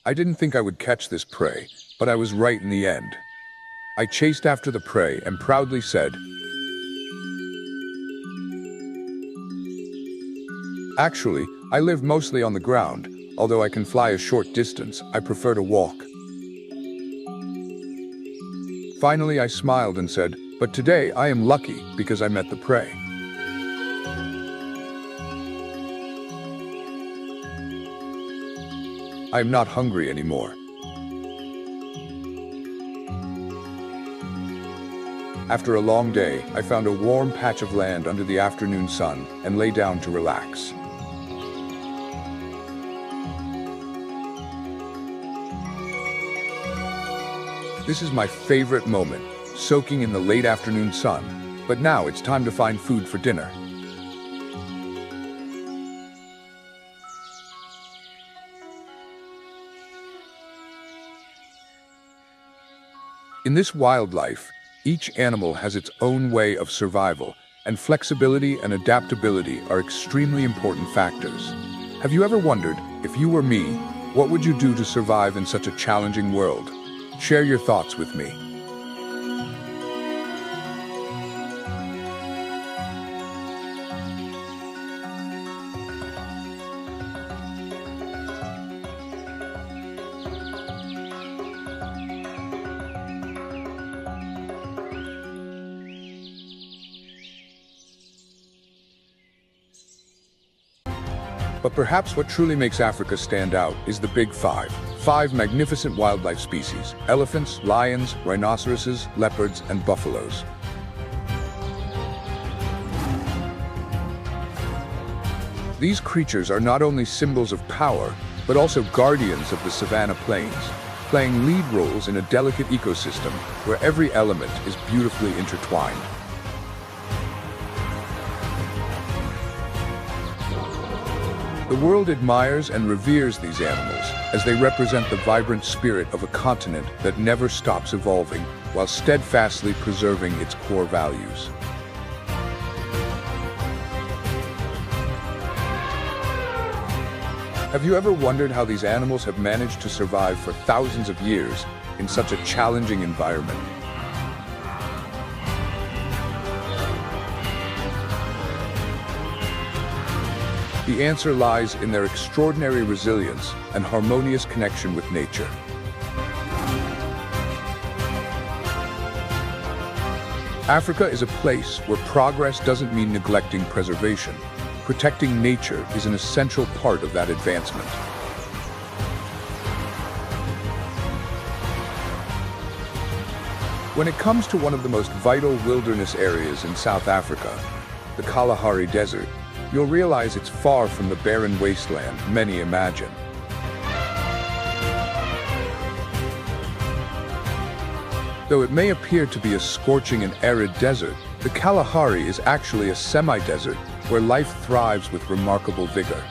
I didn't think I would catch this prey, but I was right in the end. I chased after the prey and proudly said, "Actually, I live mostly on the ground. Although I can fly a short distance, I prefer to walk." Finally, I smiled and said, "But today I am lucky because I met the prey." I am not hungry anymore. After a long day, I found a warm patch of land under the afternoon sun and lay down to relax. This is my favorite moment, soaking in the late afternoon sun. But now it's time to find food for dinner. In this wildlife, each animal has its own way of survival, and flexibility and adaptability are extremely important factors. Have you ever wondered, if you were me, what would you do to survive in such a challenging world? Share your thoughts with me. But perhaps what truly makes Africa stand out is the Big Five. 5 magnificent wildlife species: elephants, lions, rhinoceroses, leopards, and buffaloes. These creatures are not only symbols of power, but also guardians of the savanna plains, playing lead roles in a delicate ecosystem where every element is beautifully intertwined. The world admires and reveres these animals as they represent the vibrant spirit of a continent that never stops evolving while steadfastly preserving its core values. Have you ever wondered how these animals have managed to survive for thousands of years in such a challenging environment? The answer lies in their extraordinary resilience and harmonious connection with nature. Africa is a place where progress doesn't mean neglecting preservation. Protecting nature is an essential part of that advancement. When it comes to one of the most vital wilderness areas in South Africa, the Kalahari Desert, you'll realize it's far from the barren wasteland many imagine. Though it may appear to be a scorching and arid desert, the Kalahari is actually a semi-desert where life thrives with remarkable vigor.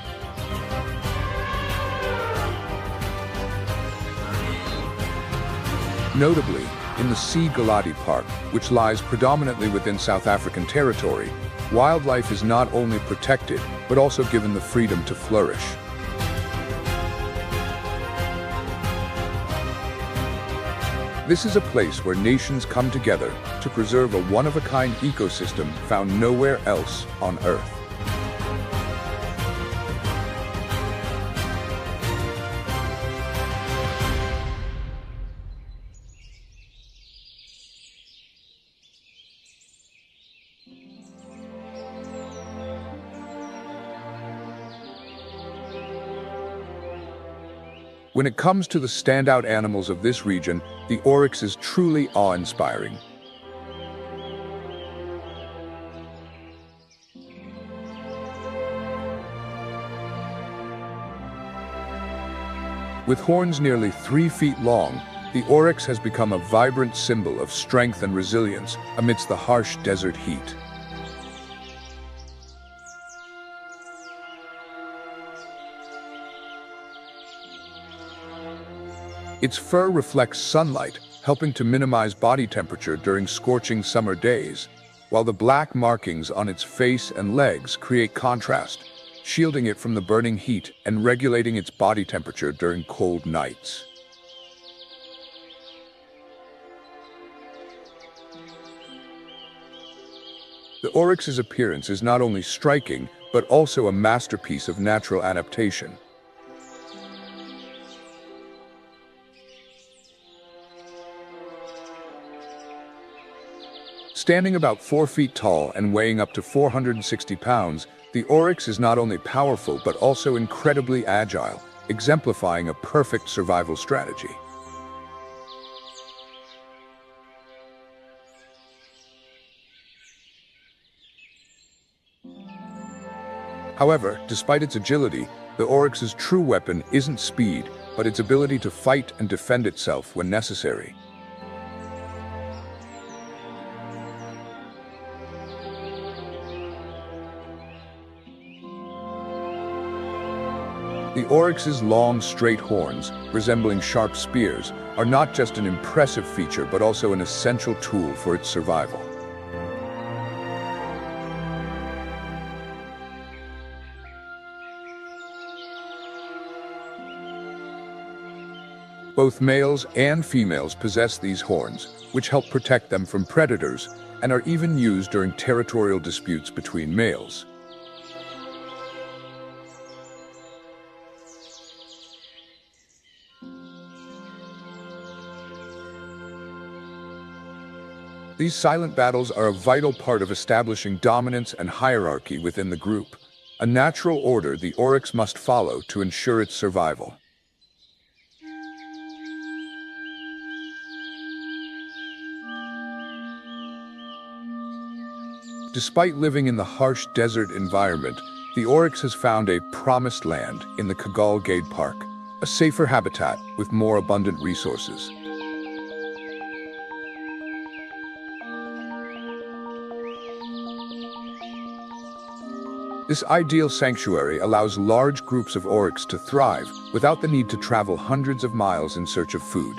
Notably, in the Sea Galati Park, which lies predominantly within South African territory, wildlife is not only protected, but also given the freedom to flourish. This is a place where nations come together to preserve a one-of-a-kind ecosystem found nowhere else on Earth. When it comes to the standout animals of this region, the oryx is truly awe-inspiring. With horns nearly 3 feet long, the oryx has become a vibrant symbol of strength and resilience amidst the harsh desert heat. Its fur reflects sunlight, helping to minimize body temperature during scorching summer days, while the black markings on its face and legs create contrast, shielding it from the burning heat and regulating its body temperature during cold nights. The oryx's appearance is not only striking, but also a masterpiece of natural adaptation. Standing about 4 feet tall and weighing up to 460 pounds, the oryx is not only powerful but also incredibly agile, exemplifying a perfect survival strategy. However, despite its agility, the oryx's true weapon isn't speed, but its ability to fight and defend itself when necessary. The oryx's long, straight horns, resembling sharp spears, are not just an impressive feature but also an essential tool for its survival. Both males and females possess these horns, which help protect them from predators and are even used during territorial disputes between males. These silent battles are a vital part of establishing dominance and hierarchy within the group, a natural order the oryx must follow to ensure its survival. Despite living in the harsh desert environment, the oryx has found a promised land in the Kagal Gade Park, a safer habitat with more abundant resources. This ideal sanctuary allows large groups of oryx to thrive without the need to travel hundreds of miles in search of food.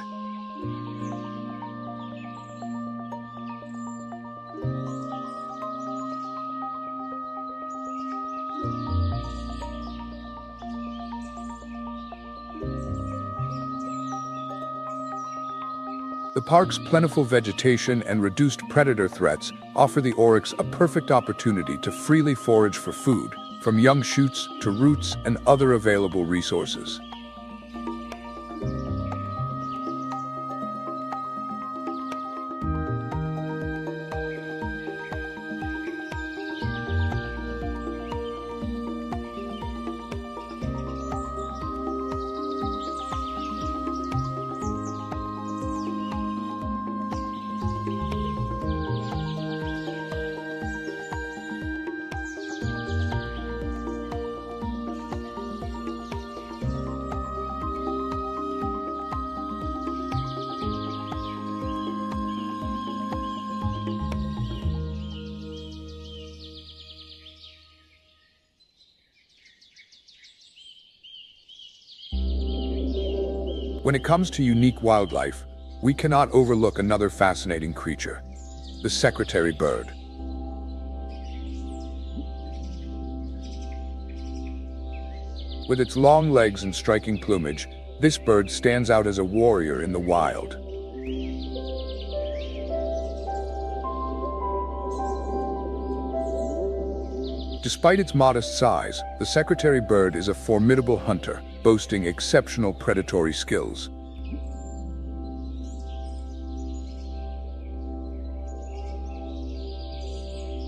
The park's plentiful vegetation and reduced predator threats offer the oryx a perfect opportunity to freely forage for food, from young shoots to roots and other available resources. When it comes to unique wildlife, we cannot overlook another fascinating creature, the secretary bird. With its long legs and striking plumage, this bird stands out as a warrior in the wild. Despite its modest size, the secretary bird is a formidable hunter, boasting exceptional predatory skills.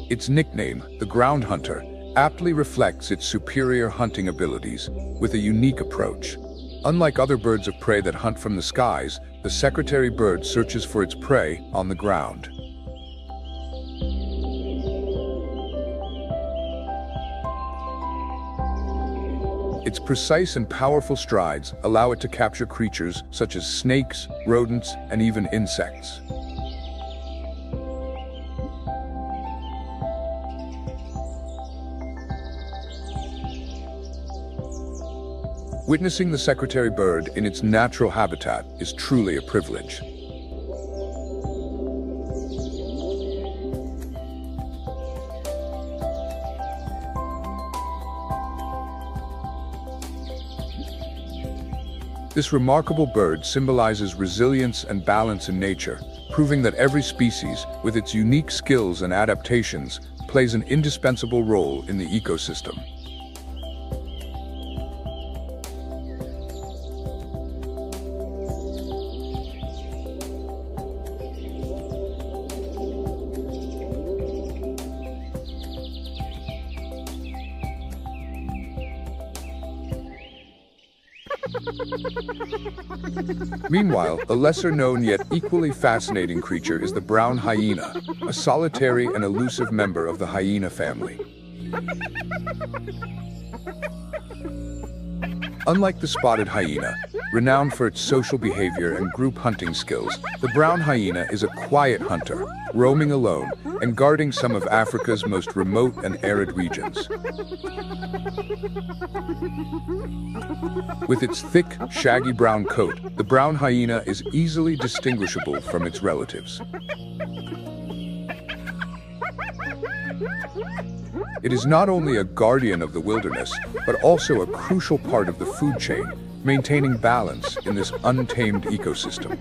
Its nickname, the ground hunter, aptly reflects its superior hunting abilities, with a unique approach. Unlike other birds of prey that hunt from the skies, the secretary bird searches for its prey on the ground. Its precise and powerful strides allow it to capture creatures such as snakes, rodents, and even insects. Witnessing the secretary bird in its natural habitat is truly a privilege. This remarkable bird symbolizes resilience and balance in nature, proving that every species, with its unique skills and adaptations, plays an indispensable role in the ecosystem. Meanwhile, a lesser-known yet equally fascinating creature is the brown hyena, a solitary and elusive member of the hyena family. Unlike the spotted hyena, renowned for its social behavior and group hunting skills, the brown hyena is a quiet hunter, roaming alone and guarding some of Africa's most remote and arid regions. With its thick, shaggy brown coat, the brown hyena is easily distinguishable from its relatives. It is not only a guardian of the wilderness, but also a crucial part of the food chain, maintaining balance in this untamed ecosystem.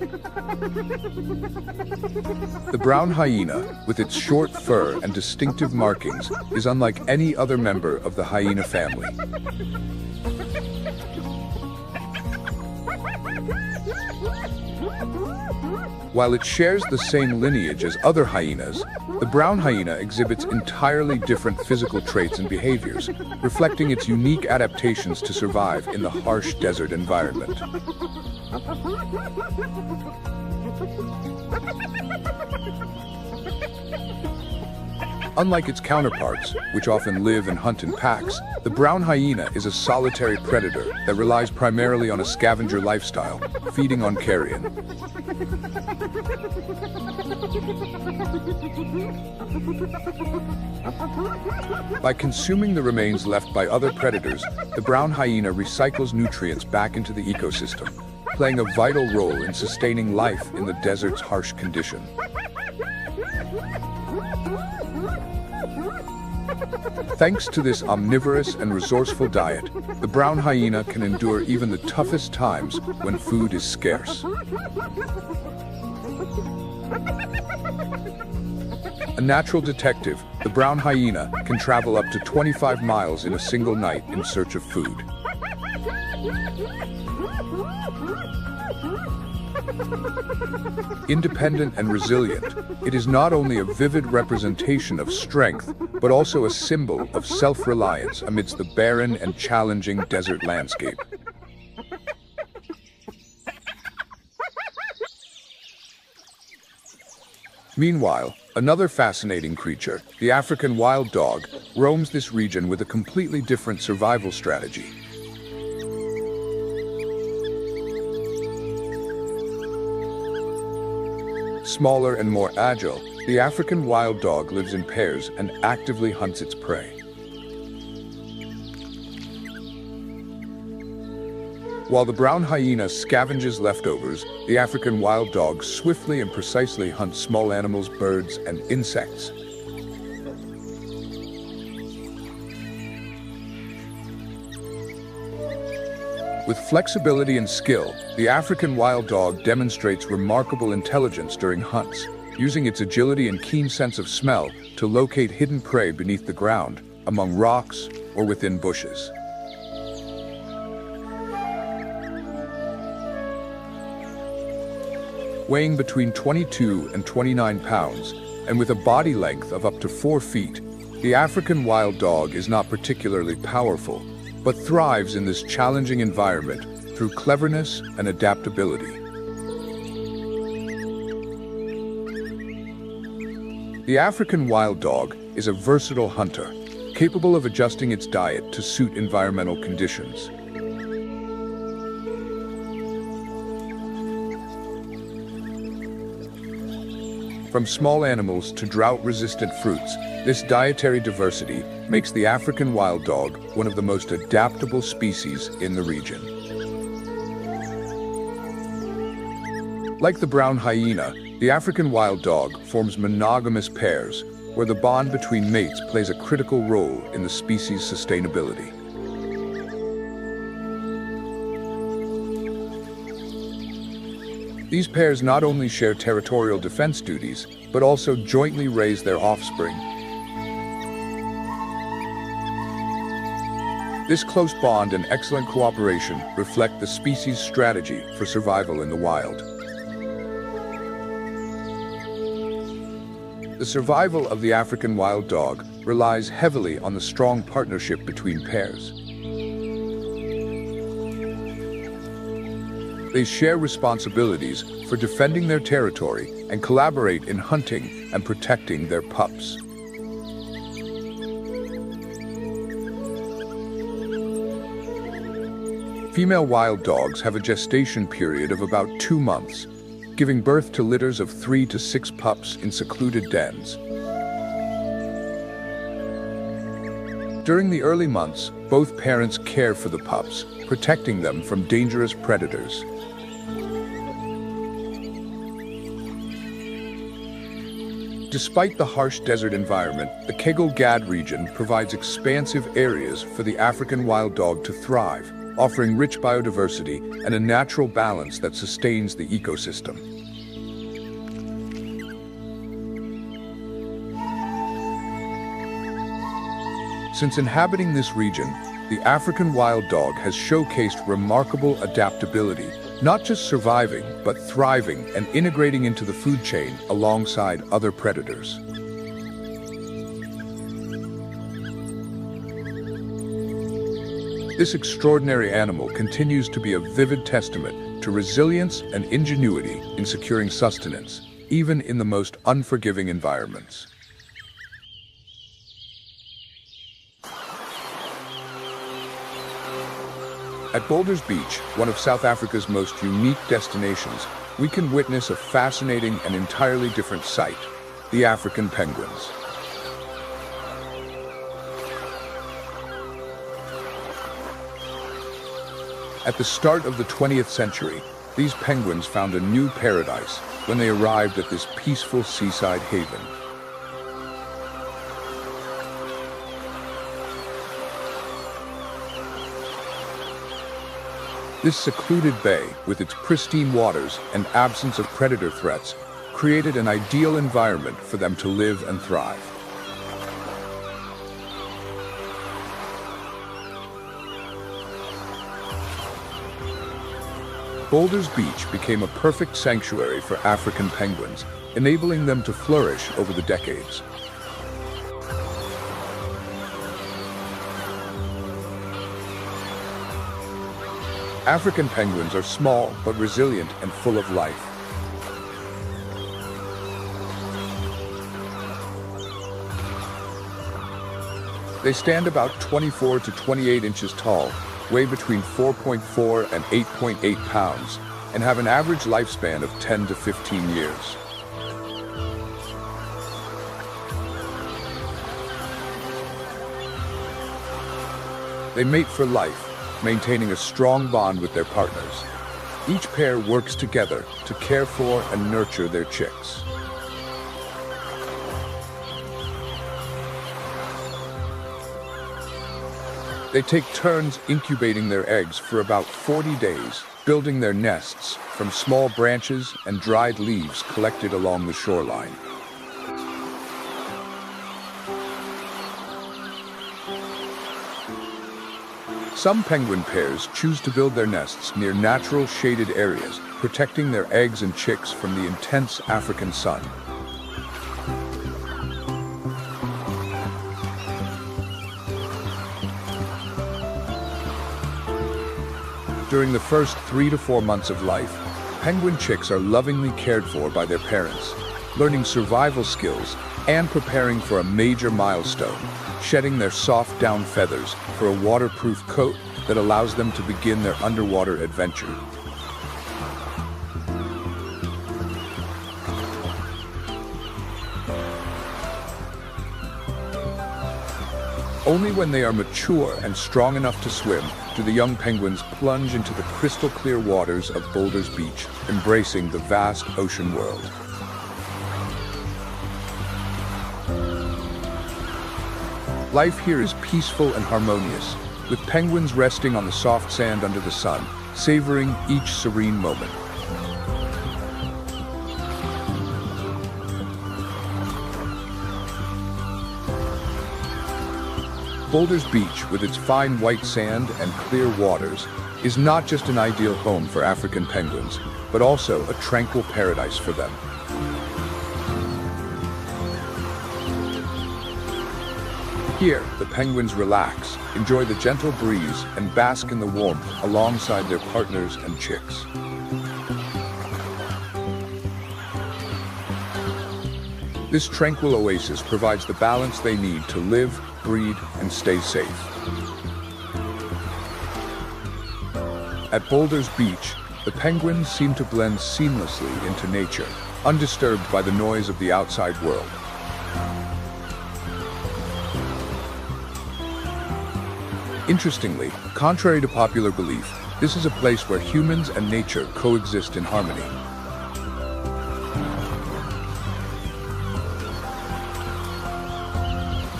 The brown hyena, with its short fur and distinctive markings, is unlike any other member of the hyena family. While it shares the same lineage as other hyenas, the brown hyena exhibits entirely different physical traits and behaviors, reflecting its unique adaptations to survive in the harsh desert environment. Unlike its counterparts, which often live and hunt in packs, the brown hyena is a solitary predator that relies primarily on a scavenger lifestyle, feeding on carrion. By consuming the remains left by other predators, the brown hyena recycles nutrients back into the ecosystem, playing a vital role in sustaining life in the desert's harsh condition. Thanks to this omnivorous and resourceful diet, the brown hyena can endure even the toughest times when food is scarce. A natural detective, the brown hyena can travel up to 25 miles in a single night in search of food. Independent and resilient, it is not only a vivid representation of strength, but also a symbol of self-reliance amidst the barren and challenging desert landscape. Meanwhile, another fascinating creature, the African wild dog, roams this region with a completely different survival strategy. Smaller and more agile, the African wild dog lives in pairs and actively hunts its prey. While the brown hyena scavenges leftovers, the African wild dog swiftly and precisely hunts small animals, birds, and insects. With flexibility and skill, the African wild dog demonstrates remarkable intelligence during hunts, using its agility and keen sense of smell to locate hidden prey beneath the ground, among rocks, or within bushes. Weighing between 22 and 29 pounds, and with a body length of up to 4 feet, the African wild dog is not particularly powerful, but thrives in this challenging environment through cleverness and adaptability. The African wild dog is a versatile hunter, capable of adjusting its diet to suit environmental conditions. From small animals to drought-resistant fruits, this dietary diversity makes the African wild dog one of the most adaptable species in the region. Like the brown hyena, the African wild dog forms monogamous pairs, where the bond between mates plays a critical role in the species' sustainability. These pairs not only share territorial defense duties, but also jointly raise their offspring. This close bond and excellent cooperation reflect the species' strategy for survival in the wild. The survival of the African wild dog relies heavily on the strong partnership between pairs. They share responsibilities for defending their territory and collaborate in hunting and protecting their pups. Female wild dogs have a gestation period of about 2 months, giving birth to litters of 3 to 6 pups in secluded dens. During the early months, both parents care for the pups, protecting them from dangerous predators. Despite the harsh desert environment, the Kegel-Gad region provides expansive areas for the African wild dog to thrive, offering rich biodiversity and a natural balance that sustains the ecosystem. Since inhabiting this region, the African wild dog has showcased remarkable adaptability, not just surviving, but thriving and integrating into the food chain alongside other predators. This extraordinary animal continues to be a vivid testament to resilience and ingenuity in securing sustenance, even in the most unforgiving environments. At Boulders Beach, one of South Africa's most unique destinations, we can witness a fascinating and entirely different sight: the African penguins. At the start of the 20th century, these penguins found a new paradise when they arrived at this peaceful seaside haven. This secluded bay, with its pristine waters and absence of predator threats, created an ideal environment for them to live and thrive. Boulders Beach became a perfect sanctuary for African penguins, enabling them to flourish over the decades. African penguins are small but resilient and full of life. They stand about 24 to 28 inches tall, weigh between 4.4 and 8.8 pounds, and have an average lifespan of 10 to 15 years. They mate for life, maintaining a strong bond with their partners. Each pair works together to care for and nurture their chicks. They take turns incubating their eggs for about 40 days, building their nests from small branches and dried leaves collected along the shoreline. Some penguin pairs choose to build their nests near natural shaded areas, protecting their eggs and chicks from the intense African sun. During the first 3 to 4 months of life, penguin chicks are lovingly cared for by their parents, learning survival skills and preparing for a major milestone, shedding their soft down feathers for a waterproof coat that allows them to begin their underwater adventure. Only when they are mature and strong enough to swim do the young penguins plunge into the crystal clear waters of Boulders Beach, embracing the vast ocean world. Life here is peaceful and harmonious, with penguins resting on the soft sand under the sun, savoring each serene moment. Boulders Beach, with its fine white sand and clear waters, is not just an ideal home for African penguins, but also a tranquil paradise for them. Here, the penguins relax, enjoy the gentle breeze, and bask in the warmth alongside their partners and chicks. This tranquil oasis provides the balance they need to live, breed, and stay safe. At Boulders Beach, the penguins seem to blend seamlessly into nature, undisturbed by the noise of the outside world. Interestingly, contrary to popular belief, this is a place where humans and nature coexist in harmony.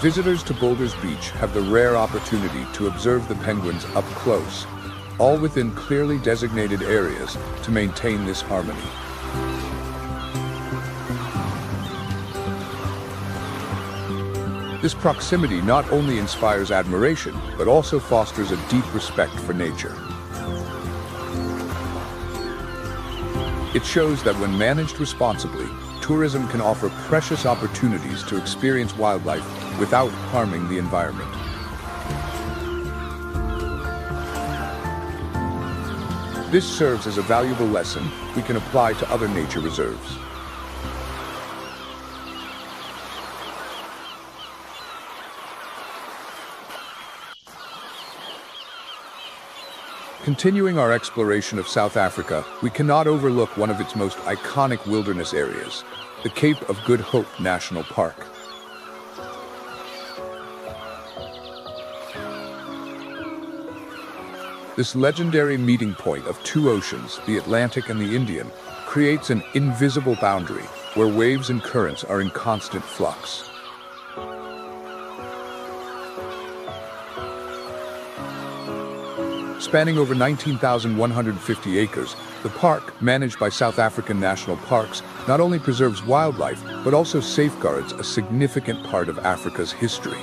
Visitors to Boulders Beach have the rare opportunity to observe the penguins up close, all within clearly designated areas to maintain this harmony. This proximity not only inspires admiration, but also fosters a deep respect for nature. It shows that when managed responsibly, tourism can offer precious opportunities to experience wildlife without harming the environment. This serves as a valuable lesson we can apply to other nature reserves. Continuing our exploration of South Africa, we cannot overlook one of its most iconic wilderness areas, the Cape of Good Hope National Park. This legendary meeting point of two oceans, the Atlantic and the Indian, creates an invisible boundary where waves and currents are in constant flux. Spanning over 19,150 acres, the park, managed by South African National Parks, not only preserves wildlife, but also safeguards a significant part of Africa's history.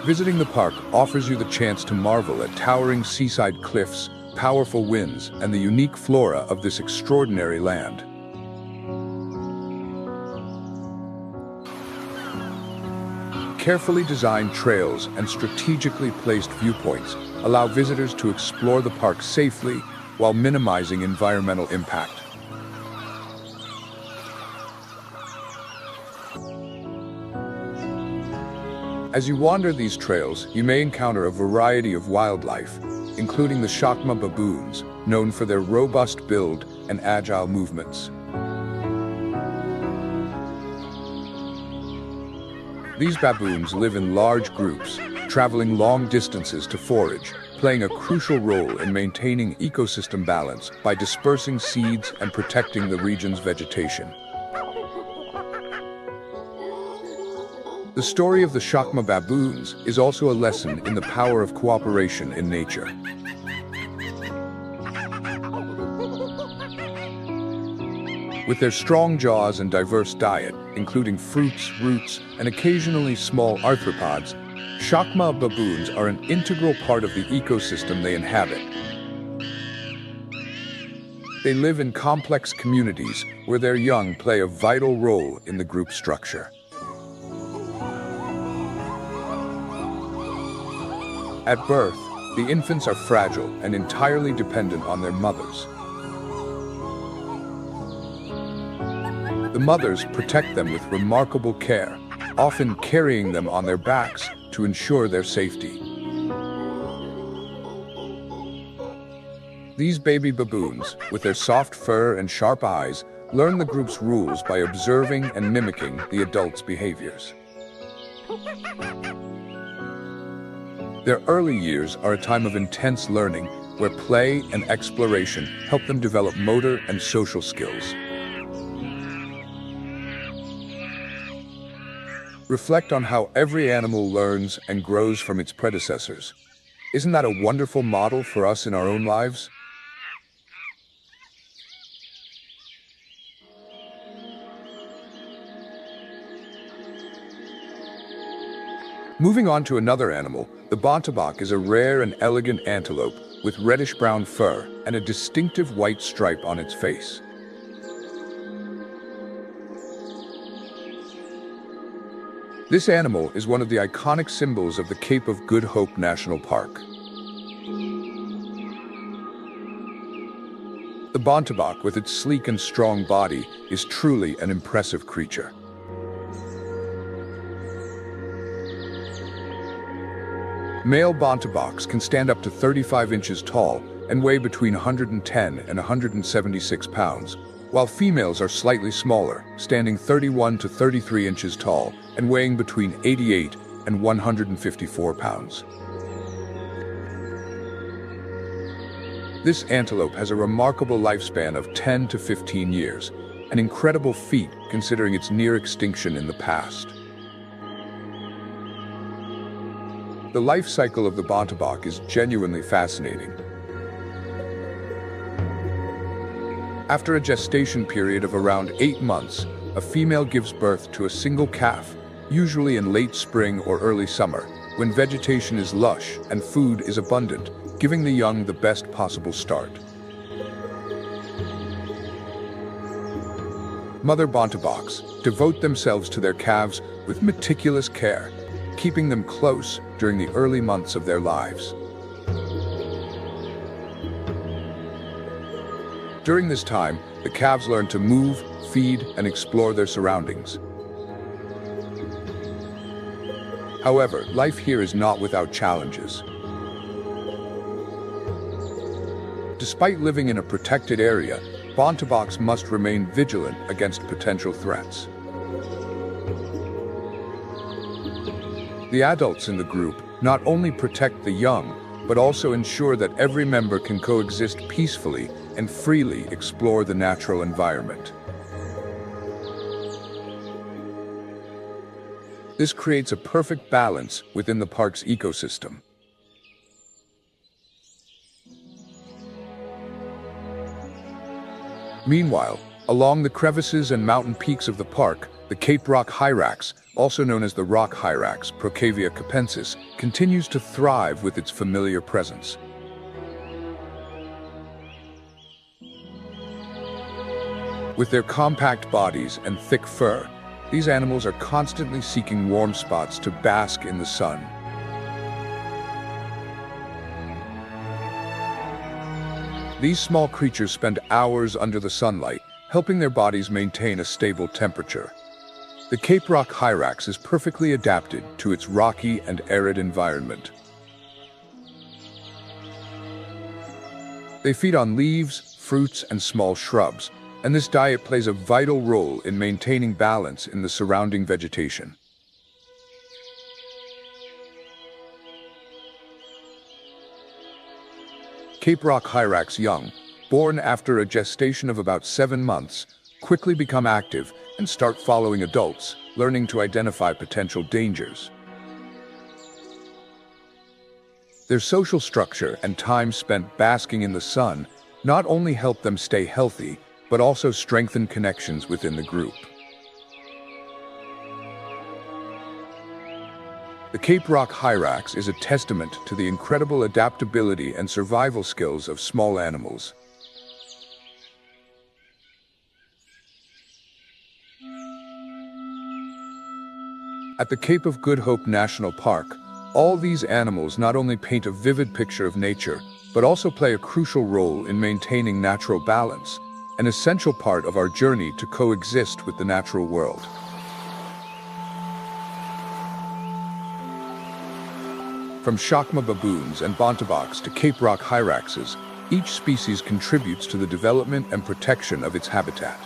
Visiting the park offers you the chance to marvel at towering seaside cliffs, powerful winds, and the unique flora of this extraordinary land. Carefully designed trails and strategically placed viewpoints allow visitors to explore the park safely while minimizing environmental impact. As you wander these trails, you may encounter a variety of wildlife, including the Chacma baboons, known for their robust build and agile movements. These baboons live in large groups, traveling long distances to forage, playing a crucial role in maintaining ecosystem balance by dispersing seeds and protecting the region's vegetation. The story of the Chacma baboons is also a lesson in the power of cooperation in nature. With their strong jaws and diverse diet, including fruits, roots, and occasionally small arthropods, Chacma baboons are an integral part of the ecosystem they inhabit. They live in complex communities where their young play a vital role in the group structure. At birth, the infants are fragile and entirely dependent on their mothers. The mothers protect them with remarkable care, often carrying them on their backs to ensure their safety. These baby baboons, with their soft fur and sharp eyes, learn the group's rules by observing and mimicking the adults' behaviors. Their early years are a time of intense learning, where play and exploration help them develop motor and social skills. Reflect on how every animal learns and grows from its predecessors. Isn't that a wonderful model for us in our own lives? Moving on to another animal, the bontebok is a rare and elegant antelope with reddish-brown fur and a distinctive white stripe on its face. This animal is one of the iconic symbols of the Cape of Good Hope National Park. The bontebok, with its sleek and strong body, is truly an impressive creature. Male bonteboks can stand up to 35 inches tall and weigh between 110 and 176 pounds, while females are slightly smaller, standing 31 to 33 inches tall and weighing between 88 and 154 pounds. This antelope has a remarkable lifespan of 10 to 15 years, an incredible feat considering its near extinction in the past. The life cycle of the bontebok is genuinely fascinating. After a gestation period of around 8 months, a female gives birth to a single calf, usually in late spring or early summer, when vegetation is lush and food is abundant, giving the young the best possible start. Mother bonteboks devote themselves to their calves with meticulous care, keeping them close during the early months of their lives. During this time, the calves learn to move, feed, and explore their surroundings. However, life here is not without challenges. Despite living in a protected area, bonteboks must remain vigilant against potential threats. The adults in the group not only protect the young, but also ensure that every member can coexist peacefully and freely explore the natural environment. This creates a perfect balance within the park's ecosystem. Meanwhile, along the crevices and mountain peaks of the park, the Cape Rock hyrax, also known as the rock hyrax, Procavia capensis, continues to thrive with its familiar presence. With their compact bodies and thick fur, these animals are constantly seeking warm spots to bask in the sun. These small creatures spend hours under the sunlight, helping their bodies maintain a stable temperature. The Cape Rock hyrax is perfectly adapted to its rocky and arid environment. They feed on leaves, fruits, and small shrubs, and this diet plays a vital role in maintaining balance in the surrounding vegetation. Cape Rock hyrax young, born after a gestation of about 7 months, quickly become active and start following adults, learning to identify potential dangers. Their social structure and time spent basking in the sun not only help them stay healthy, but also strengthen connections within the group. The Cape Rock Hyrax is a testament to the incredible adaptability and survival skills of small animals. At the Cape of Good Hope National Park, all these animals not only paint a vivid picture of nature, but also play a crucial role in maintaining natural balance, an essential part of our journey to coexist with the natural world. From Chacma baboons and bontebaks to Cape Rock hyraxes, each species contributes to the development and protection of its habitat.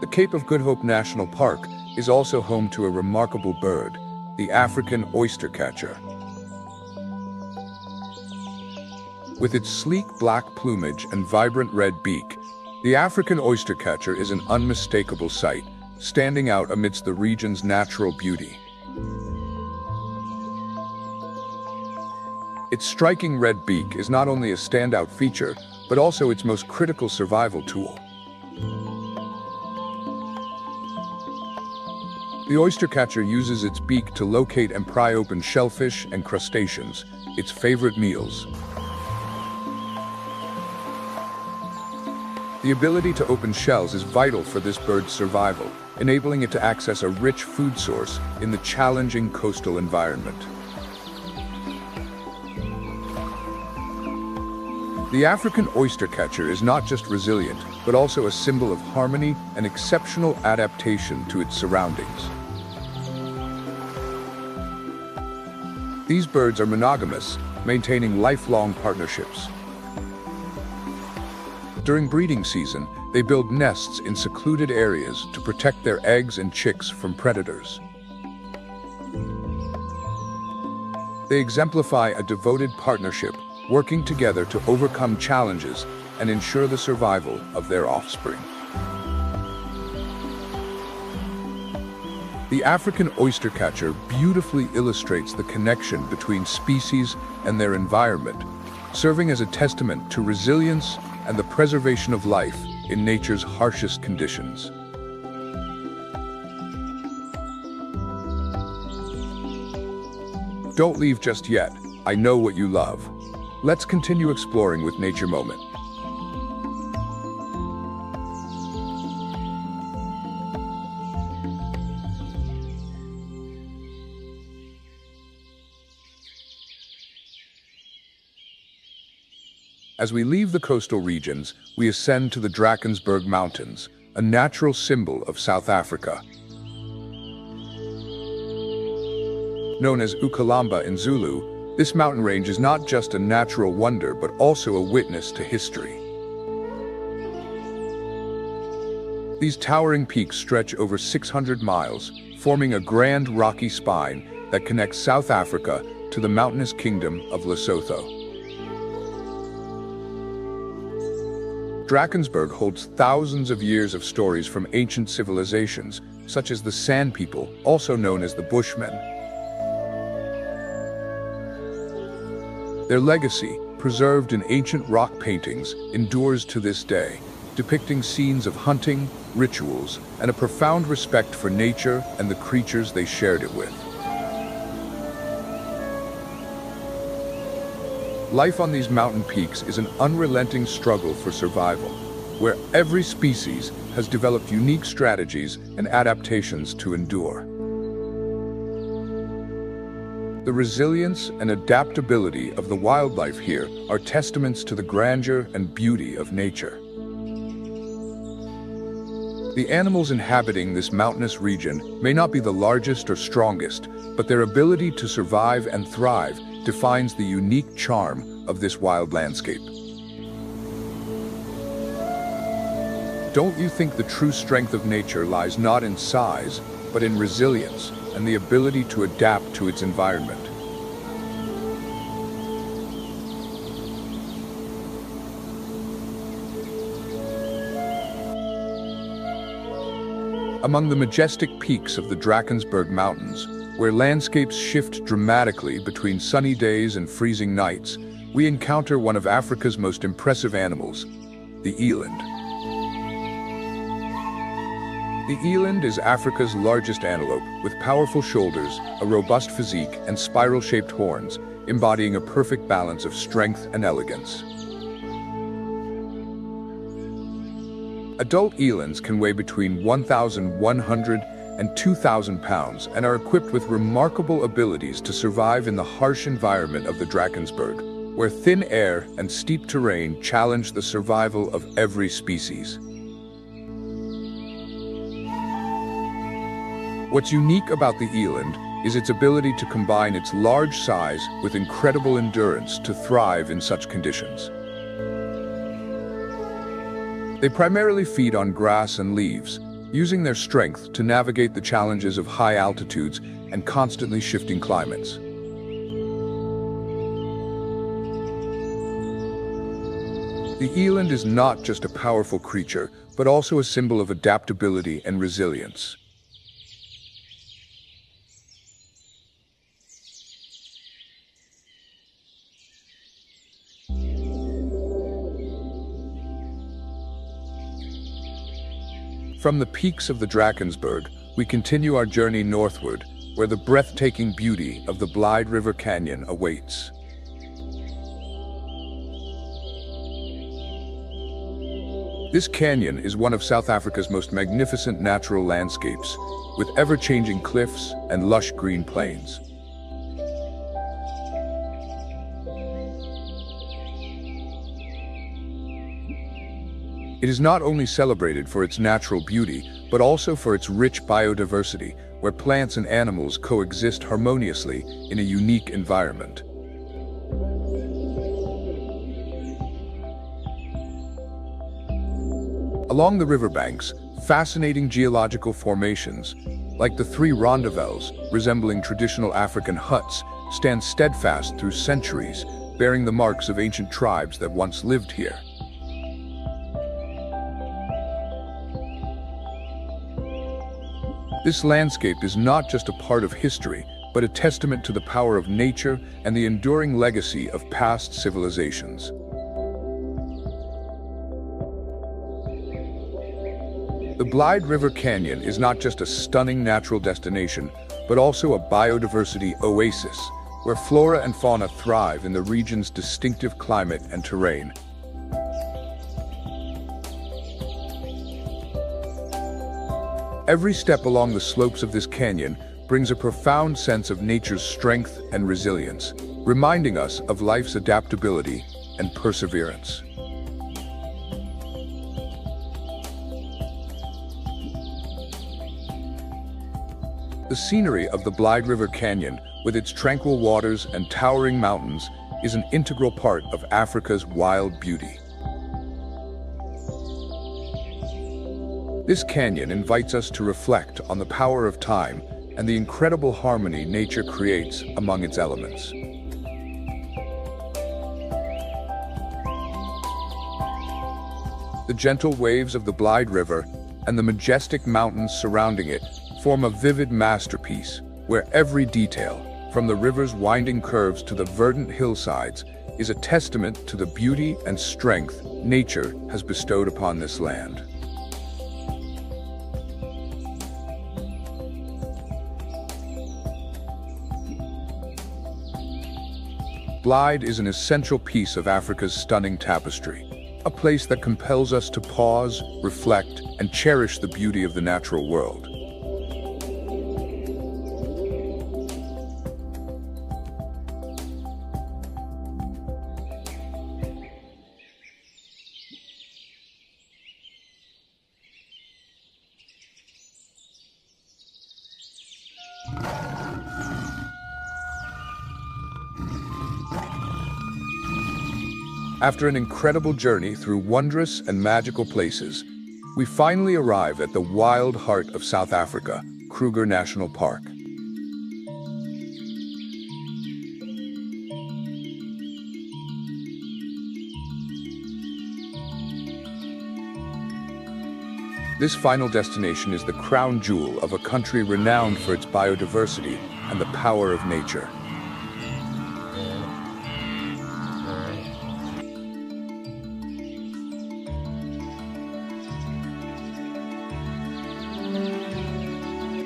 The Cape of Good Hope National Park is also home to a remarkable bird, the African oystercatcher. With its sleek black plumage and vibrant red beak, the African oystercatcher is an unmistakable sight, standing out amidst the region's natural beauty. Its striking red beak is not only a standout feature, but also its most critical survival tool. The oystercatcher uses its beak to locate and pry open shellfish and crustaceans, its favorite meals. The ability to open shells is vital for this bird's survival, enabling it to access a rich food source in the challenging coastal environment. The African oystercatcher is not just resilient, but also a symbol of harmony and exceptional adaptation to its surroundings. These birds are monogamous, maintaining lifelong partnerships. During breeding season, they build nests in secluded areas to protect their eggs and chicks from predators. They exemplify a devoted partnership, working together to overcome challenges and ensure the survival of their offspring. The African oystercatcher beautifully illustrates the connection between species and their environment, serving as a testament to resilience and the preservation of life in nature's harshest conditions. Don't leave just yet. I know what you love. Let's continue exploring with Nature Moment. As we leave the coastal regions, we ascend to the Drakensberg Mountains, a natural symbol of South Africa. Known as Ukalamba in Zulu, this mountain range is not just a natural wonder, but also a witness to history. These towering peaks stretch over 600 miles, forming a grand rocky spine that connects South Africa to the mountainous kingdom of Lesotho. Drakensberg holds thousands of years of stories from ancient civilizations, such as the San People, also known as the Bushmen. Their legacy, preserved in ancient rock paintings, endures to this day, depicting scenes of hunting, rituals, and a profound respect for nature and the creatures they shared it with. Life on these mountain peaks is an unrelenting struggle for survival, where every species has developed unique strategies and adaptations to endure. The resilience and adaptability of the wildlife here are testaments to the grandeur and beauty of nature. The animals inhabiting this mountainous region may not be the largest or strongest, but their ability to survive and thrive defines the unique charm of this wild landscape. Don't you think the true strength of nature lies not in size, but in resilience and the ability to adapt to its environment? Among the majestic peaks of the Drakensberg Mountains, where landscapes shift dramatically between sunny days and freezing nights, we encounter one of Africa's most impressive animals, the eland. The eland is Africa's largest antelope, with powerful shoulders, a robust physique, and spiral-shaped horns, embodying a perfect balance of strength and elegance. Adult elands can weigh between 1,100 and 2,000 pounds and are equipped with remarkable abilities to survive in the harsh environment of the Drakensberg, where thin air and steep terrain challenge the survival of every species. What's unique about the eland is its ability to combine its large size with incredible endurance to thrive in such conditions. They primarily feed on grass and leaves, using their strength to navigate the challenges of high altitudes and constantly shifting climates. The eland is not just a powerful creature, but also a symbol of adaptability and resilience. From the peaks of the Drakensberg, we continue our journey northward, where the breathtaking beauty of the Blyde River Canyon awaits. This canyon is one of South Africa's most magnificent natural landscapes, with ever-changing cliffs and lush green plains. It is not only celebrated for its natural beauty, but also for its rich biodiversity, where plants and animals coexist harmoniously in a unique environment. Along the riverbanks, fascinating geological formations, like the three rondavels, resembling traditional African huts, stand steadfast through centuries, bearing the marks of ancient tribes that once lived here. This landscape is not just a part of history, but a testament to the power of nature and the enduring legacy of past civilizations. The Blyde River Canyon is not just a stunning natural destination, but also a biodiversity oasis, where flora and fauna thrive in the region's distinctive climate and terrain. Every step along the slopes of this canyon brings a profound sense of nature's strength and resilience, reminding us of life's adaptability and perseverance. The scenery of the Blyde River Canyon, with its tranquil waters and towering mountains, is an integral part of Africa's wild beauty. This canyon invites us to reflect on the power of time and the incredible harmony nature creates among its elements. The gentle waves of the Blyde River and the majestic mountains surrounding it form a vivid masterpiece where every detail, from the river's winding curves to the verdant hillsides, is a testament to the beauty and strength nature has bestowed upon this land. Blyde is an essential piece of Africa's stunning tapestry, a place that compels us to pause, reflect, and cherish the beauty of the natural world. After an incredible journey through wondrous and magical places, we finally arrive at the wild heart of South Africa, Kruger National Park. This final destination is the crown jewel of a country renowned for its biodiversity and the power of nature.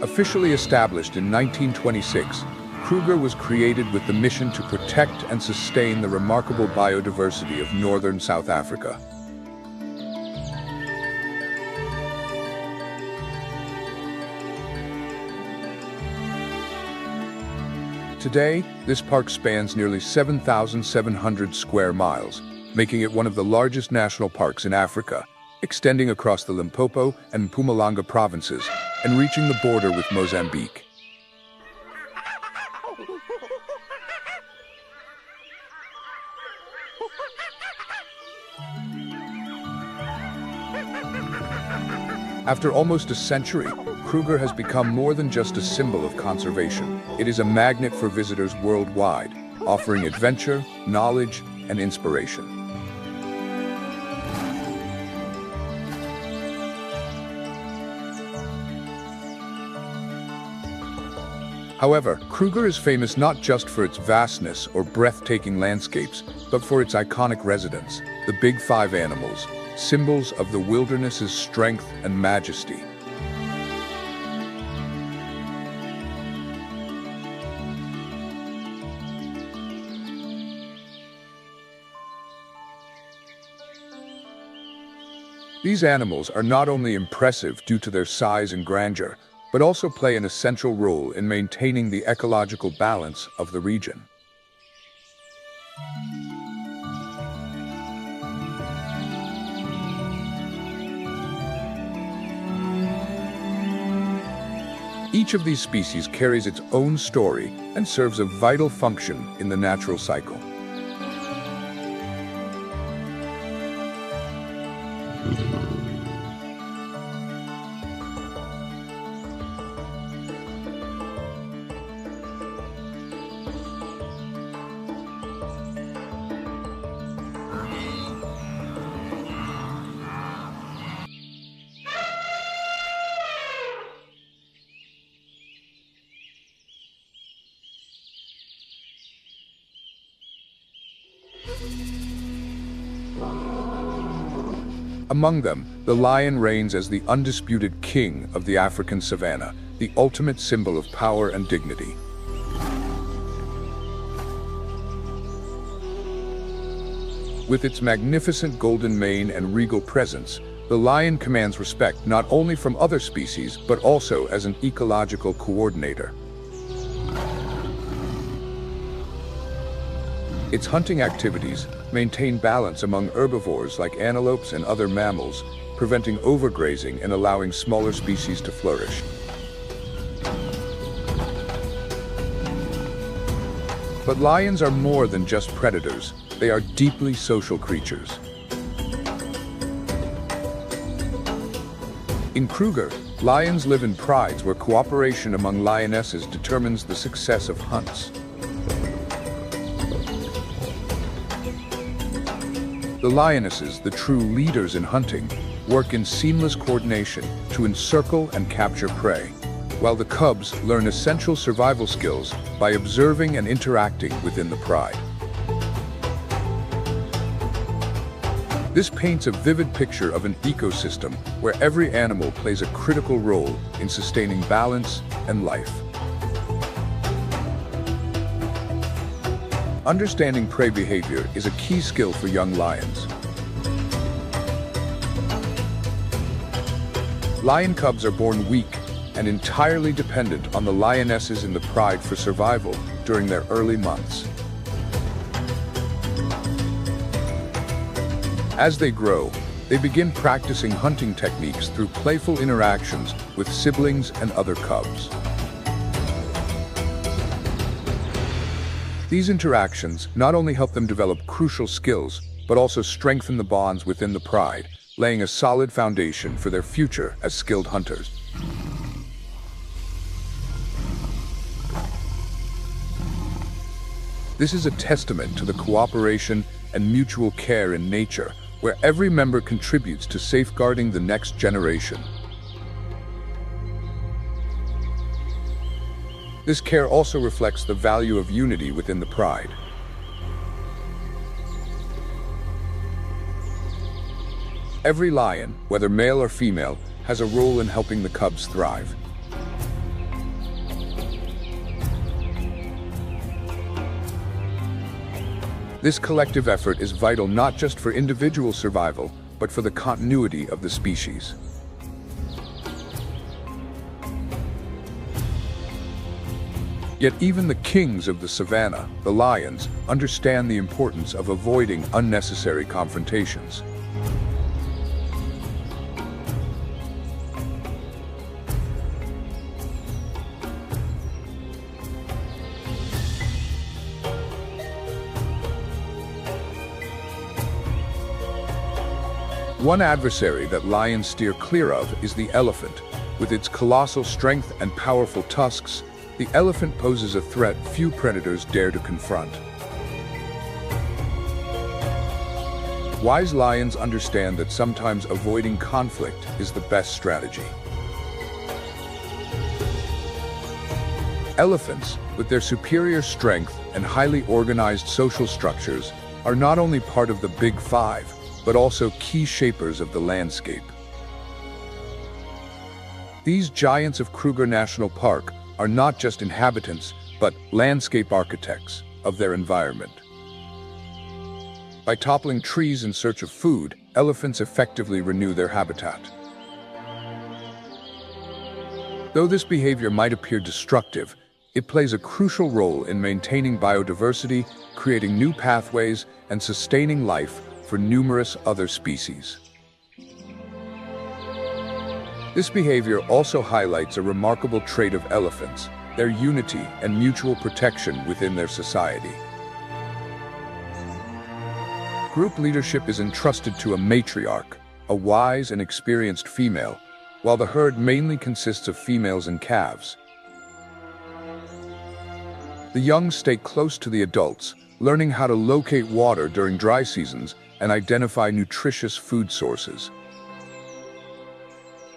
Officially established in 1926, Kruger was created with the mission to protect and sustain the remarkable biodiversity of northern South Africa. Today, this park spans nearly 7,700 square miles, making it one of the largest national parks in Africa, extending across the Limpopo and Mpumalanga provinces and reaching the border with Mozambique. After almost a century, Kruger has become more than just a symbol of conservation. It is a magnet for visitors worldwide, offering adventure, knowledge, and inspiration. However, Kruger is famous not just for its vastness or breathtaking landscapes, but for its iconic residents, the Big Five animals, symbols of the wilderness's strength and majesty. These animals are not only impressive due to their size and grandeur, but also play an essential role in maintaining the ecological balance of the region. Each of these species carries its own story and serves a vital function in the natural cycle. Among them, the lion reigns as the undisputed king of the African savanna, the ultimate symbol of power and dignity. With its magnificent golden mane and regal presence, the lion commands respect not only from other species, but also as an ecological coordinator. Its hunting activities maintain balance among herbivores like antelopes and other mammals, preventing overgrazing and allowing smaller species to flourish. But lions are more than just predators. They are deeply social creatures. In Kruger, lions live in prides where cooperation among lionesses determines the success of hunts. The lionesses, the true leaders in hunting, work in seamless coordination to encircle and capture prey, while the cubs learn essential survival skills by observing and interacting within the pride. This paints a vivid picture of an ecosystem where every animal plays a critical role in sustaining balance and life. Understanding prey behavior is a key skill for young lions. Lion cubs are born weak and entirely dependent on the lionesses in the pride for survival during their early months. As they grow, they begin practicing hunting techniques through playful interactions with siblings and other cubs. These interactions not only help them develop crucial skills, but also strengthen the bonds within the pride, laying a solid foundation for their future as skilled hunters. This is a testament to the cooperation and mutual care in nature, where every member contributes to safeguarding the next generation. This care also reflects the value of unity within the pride. Every lion, whether male or female, has a role in helping the cubs thrive. This collective effort is vital not just for individual survival, but for the continuity of the species. Yet even the kings of the savannah, the lions, understand the importance of avoiding unnecessary confrontations. One adversary that lions steer clear of is the elephant. With its colossal strength and powerful tusks, the elephant poses a threat few predators dare to confront. Wise lions understand that sometimes avoiding conflict is the best strategy. Elephants, with their superior strength and highly organized social structures, are not only part of the Big Five, but also key shapers of the landscape. These giants of Kruger National Park are not just inhabitants, but landscape architects of their environment. By toppling trees in search of food, elephants effectively renew their habitat. Though this behavior might appear destructive, it plays a crucial role in maintaining biodiversity, creating new pathways, and sustaining life for numerous other species. This behavior also highlights a remarkable trait of elephants, their unity and mutual protection within their society. Group leadership is entrusted to a matriarch, a wise and experienced female, while the herd mainly consists of females and calves. The young stay close to the adults, learning how to locate water during dry seasons and identify nutritious food sources.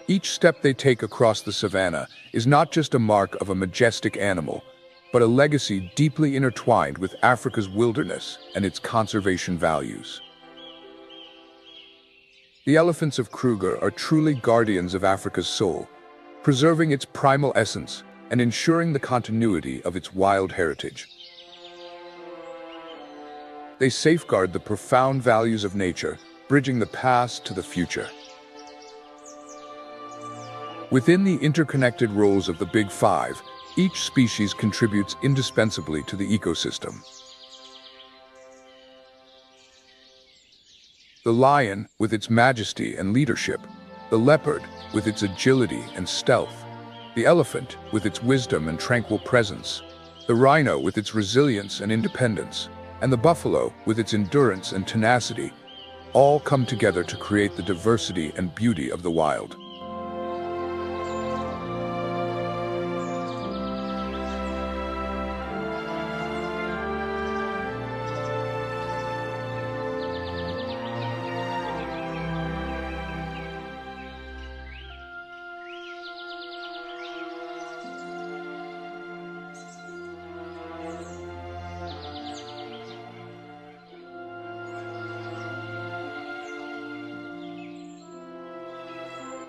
Each step they take across the savannah is not just a mark of a majestic animal, but a legacy deeply intertwined with Africa's wilderness and its conservation values. The elephants of Kruger are truly guardians of Africa's soul, preserving its primal essence and ensuring the continuity of its wild heritage. They safeguard the profound values of nature, bridging the past to the future. Within the interconnected roles of the Big Five, each species contributes indispensably to the ecosystem. The lion, with its majesty and leadership, the leopard, with its agility and stealth, the elephant, with its wisdom and tranquil presence, the rhino, with its resilience and independence, and the buffalo, with its endurance and tenacity, all come together to create the diversity and beauty of the wild.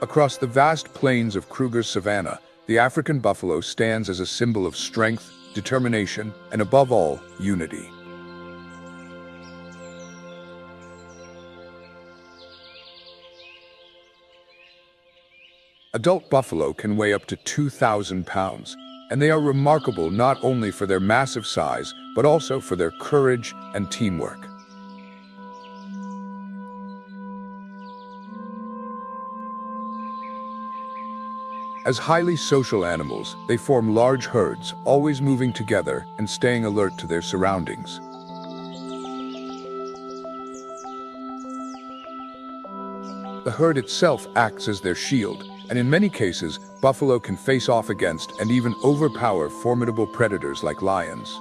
Across the vast plains of Kruger's savanna, the African buffalo stands as a symbol of strength, determination, and above all, unity. Adult buffalo can weigh up to 2,000 pounds, and they are remarkable not only for their massive size, but also for their courage and teamwork. As highly social animals, they form large herds, always moving together and staying alert to their surroundings. The herd itself acts as their shield, and in many cases, buffalo can face off against and even overpower formidable predators like lions.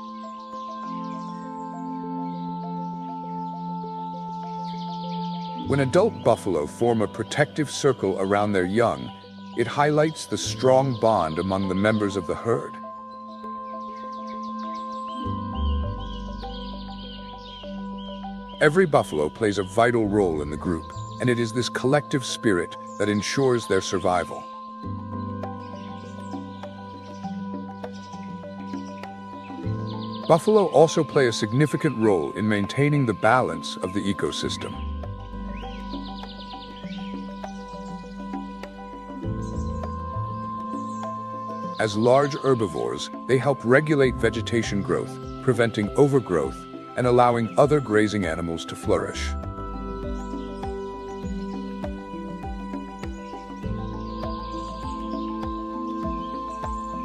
When adult buffalo form a protective circle around their young, it highlights the strong bond among the members of the herd. Every buffalo plays a vital role in the group, and it is this collective spirit that ensures their survival. Buffalo also play a significant role in maintaining the balance of the ecosystem. As large herbivores, they help regulate vegetation growth, preventing overgrowth and allowing other grazing animals to flourish.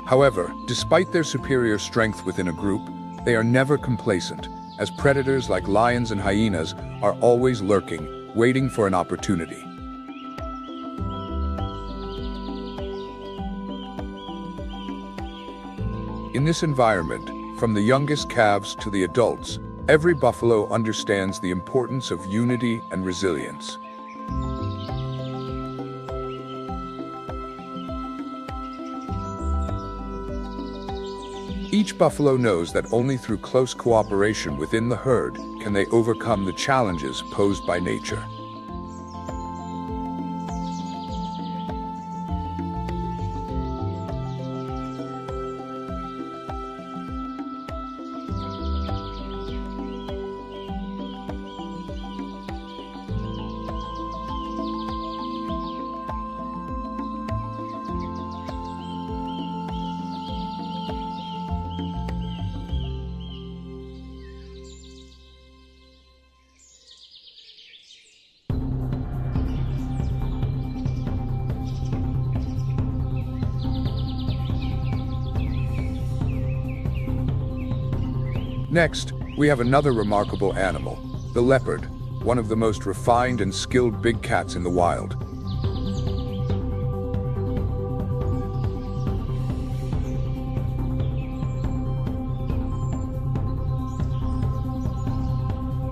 However, despite their superior strength within a group, they are never complacent, as predators like lions and hyenas are always lurking, waiting for an opportunity. In this environment, from the youngest calves to the adults, every buffalo understands the importance of unity and resilience. Each buffalo knows that only through close cooperation within the herd can they overcome the challenges posed by nature. Next, we have another remarkable animal, the leopard, one of the most refined and skilled big cats in the wild.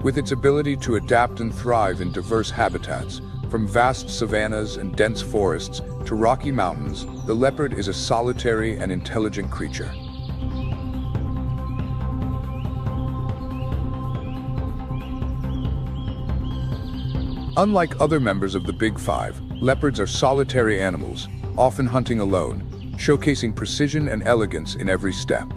With its ability to adapt and thrive in diverse habitats, from vast savannas and dense forests to rocky mountains, the leopard is a solitary and intelligent creature. Unlike other members of the Big Five, leopards are solitary animals, often hunting alone, showcasing precision and elegance in every step.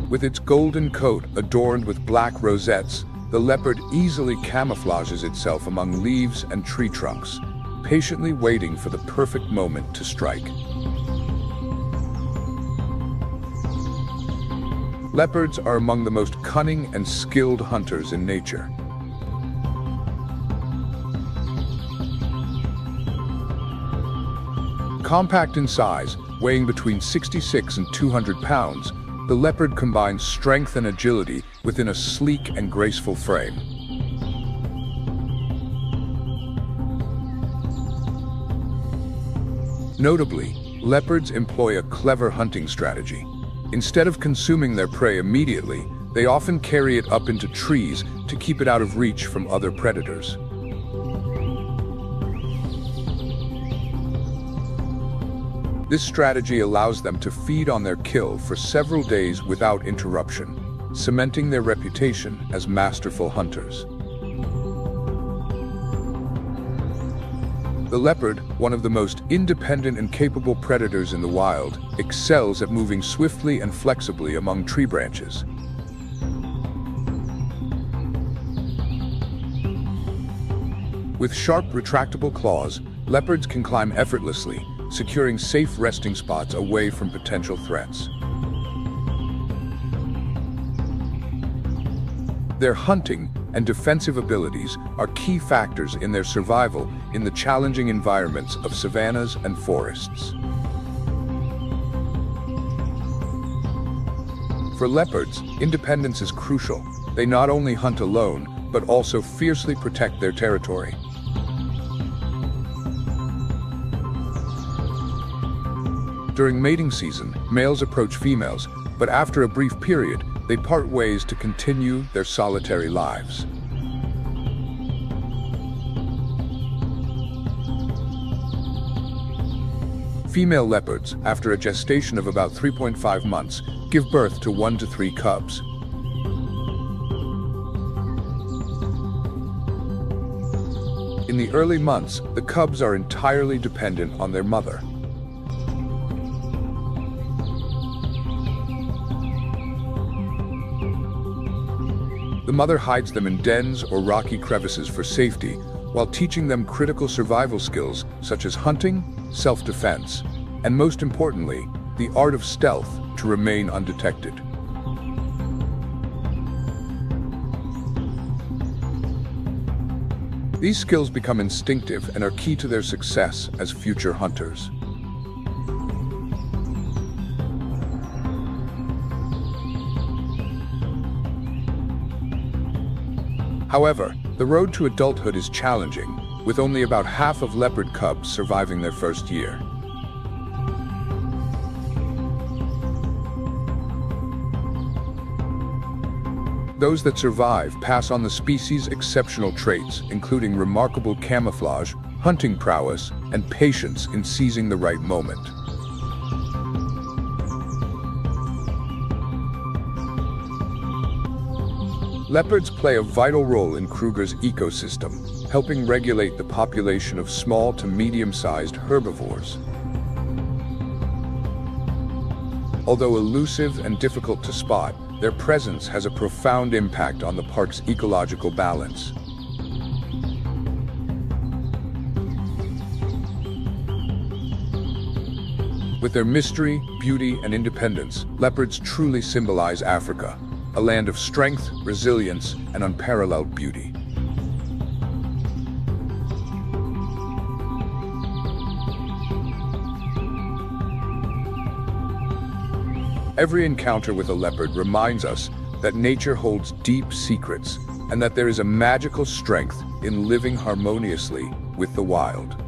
With its golden coat adorned with black rosettes, the leopard easily camouflages itself among leaves and tree trunks, patiently waiting for the perfect moment to strike. Leopards are among the most cunning and skilled hunters in nature. Compact in size, weighing between 66 and 200 pounds, the leopard combines strength and agility within a sleek and graceful frame. Notably, leopards employ a clever hunting strategy. Instead of consuming their prey immediately, they often carry it up into trees to keep it out of reach from other predators. This strategy allows them to feed on their kill for several days without interruption, cementing their reputation as masterful hunters. The leopard, one of the most independent and capable predators in the wild, excels at moving swiftly and flexibly among tree branches. With sharp, retractable claws, leopards can climb effortlessly, securing safe resting spots away from potential threats. Their hunting and defensive abilities are key factors in their survival in the challenging environments of savannas and forests. For leopards, independence is crucial. They not only hunt alone, but also fiercely protect their territory. During mating season, males approach females, but after a brief period, they part ways to continue their solitary lives. Female leopards, after a gestation of about 3.5 months, give birth to 1 to 3 cubs. In the early months, the cubs are entirely dependent on their mother. The mother hides them in dens or rocky crevices for safety, while teaching them critical survival skills such as hunting, self-defense, and most importantly, the art of stealth to remain undetected. These skills become instinctive and are key to their success as future hunters. However, the road to adulthood is challenging, with only about half of leopard cubs surviving their first year. Those that survive pass on the species' exceptional traits, including remarkable camouflage, hunting prowess, and patience in seizing the right moment. Leopards play a vital role in Kruger's ecosystem, helping regulate the population of small to medium-sized herbivores. Although elusive and difficult to spot, their presence has a profound impact on the park's ecological balance. With their mystery, beauty, and independence, leopards truly symbolize Africa, a land of strength, resilience, and unparalleled beauty. Every encounter with a leopard reminds us that nature holds deep secrets and that there is a magical strength in living harmoniously with the wild.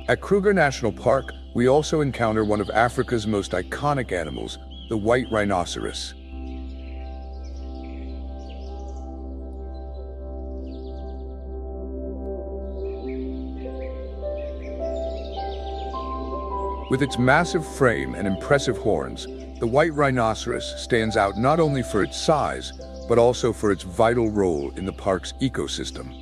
At Kruger National Park, we also encounter one of Africa's most iconic animals, the white rhinoceros. With its massive frame and impressive horns, the white rhinoceros stands out not only for its size, but also for its vital role in the park's ecosystem.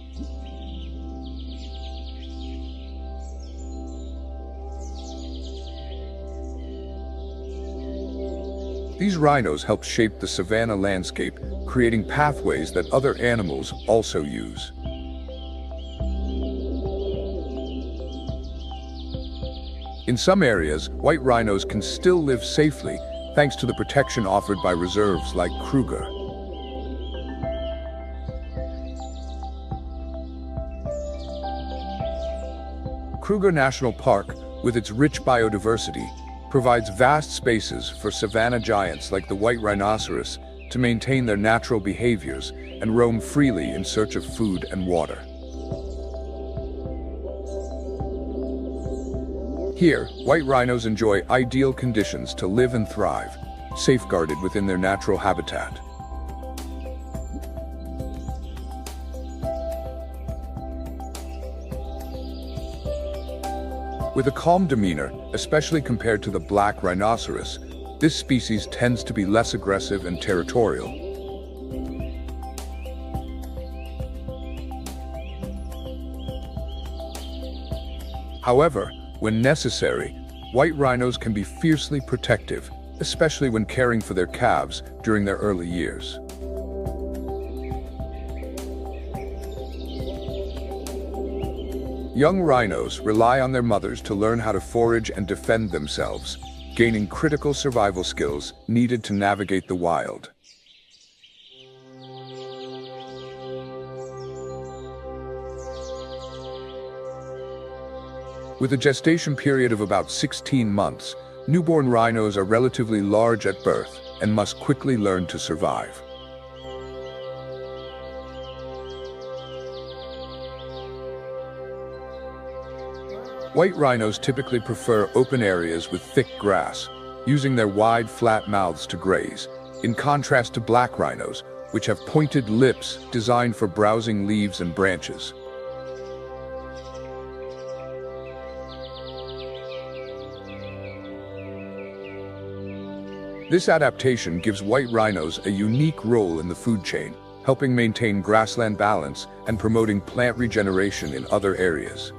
These rhinos help shape the savanna landscape, creating pathways that other animals also use. In some areas, white rhinos can still live safely thanks to the protection offered by reserves like Kruger. Kruger National Park, with its rich biodiversity, provides vast spaces for savanna giants like the white rhinoceros to maintain their natural behaviors and roam freely in search of food and water. Here, white rhinos enjoy ideal conditions to live and thrive, safeguarded within their natural habitat. With a calm demeanor, especially compared to the black rhinoceros, this species tends to be less aggressive and territorial. However, when necessary, white rhinos can be fiercely protective, especially when caring for their calves during their early years. Young rhinos rely on their mothers to learn how to forage and defend themselves, gaining critical survival skills needed to navigate the wild. With a gestation period of about 16 months, newborn rhinos are relatively large at birth and must quickly learn to survive. White rhinos typically prefer open areas with thick grass, using their wide, flat mouths to graze, in contrast to black rhinos, which have pointed lips designed for browsing leaves and branches. This adaptation gives white rhinos a unique role in the food chain, helping maintain grassland balance and promoting plant regeneration in other areas.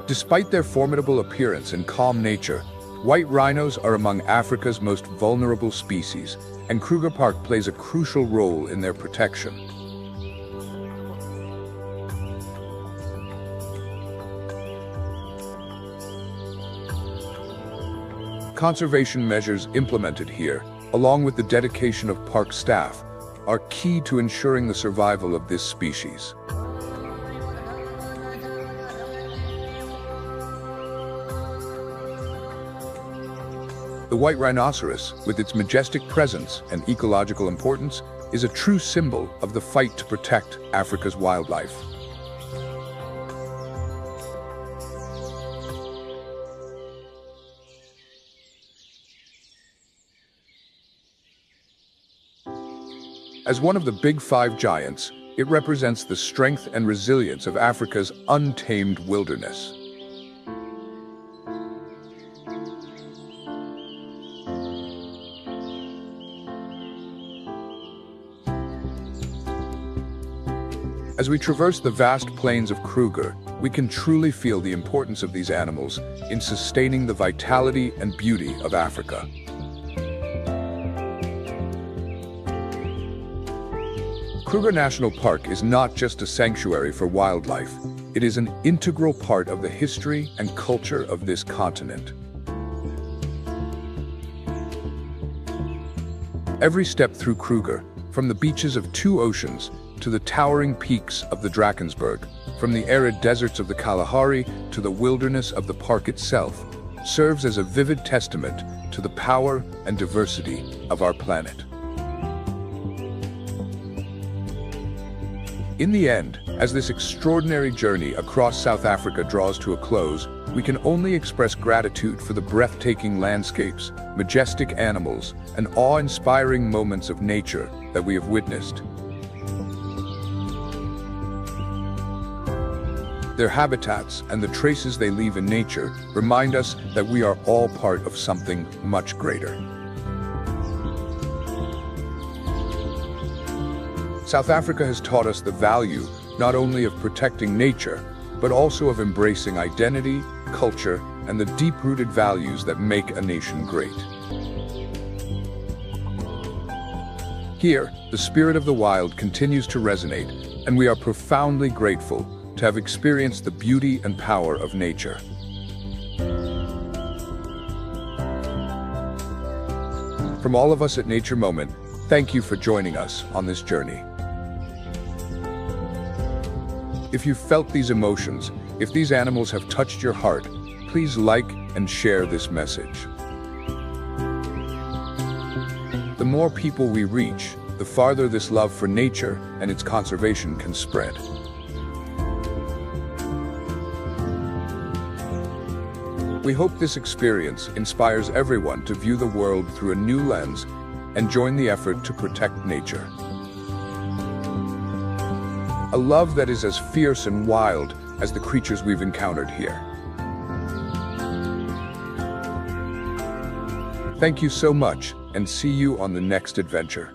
Despite their formidable appearance and calm nature, white rhinos are among Africa's most vulnerable species, and Kruger Park plays a crucial role in their protection. Conservation measures implemented here, along with the dedication of park staff, are key to ensuring the survival of this species. The white rhinoceros, with its majestic presence and ecological importance, is a true symbol of the fight to protect Africa's wildlife. As one of the Big Five giants, it represents the strength and resilience of Africa's untamed wilderness. As we traverse the vast plains of Kruger, we can truly feel the importance of these animals in sustaining the vitality and beauty of Africa. Kruger National Park is not just a sanctuary for wildlife, it is an integral part of the history and culture of this continent. Every step through Kruger, from the beaches of two oceans to the towering peaks of the Drakensberg, from the arid deserts of the Kalahari to the wilderness of the park itself, serves as a vivid testament to the power and diversity of our planet. In the end, as this extraordinary journey across South Africa draws to a close, we can only express gratitude for the breathtaking landscapes, majestic animals, and awe-inspiring moments of nature that we have witnessed. Their habitats and the traces they leave in nature remind us that we are all part of something much greater. South Africa has taught us the value not only of protecting nature, but also of embracing identity, culture, and the deep-rooted values that make a nation great. Here, the spirit of the wild continues to resonate, and we are profoundly grateful to have experienced the beauty and power of nature. From all of us at Nature Moment, thank you for joining us on this journey. If you've felt these emotions, if these animals have touched your heart, please like and share this message. The more people we reach, the farther this love for nature and its conservation can spread. We hope this experience inspires everyone to view the world through a new lens and join the effort to protect nature. A love that is as fierce and wild as the creatures we've encountered here. Thank you so much, and see you on the next adventure.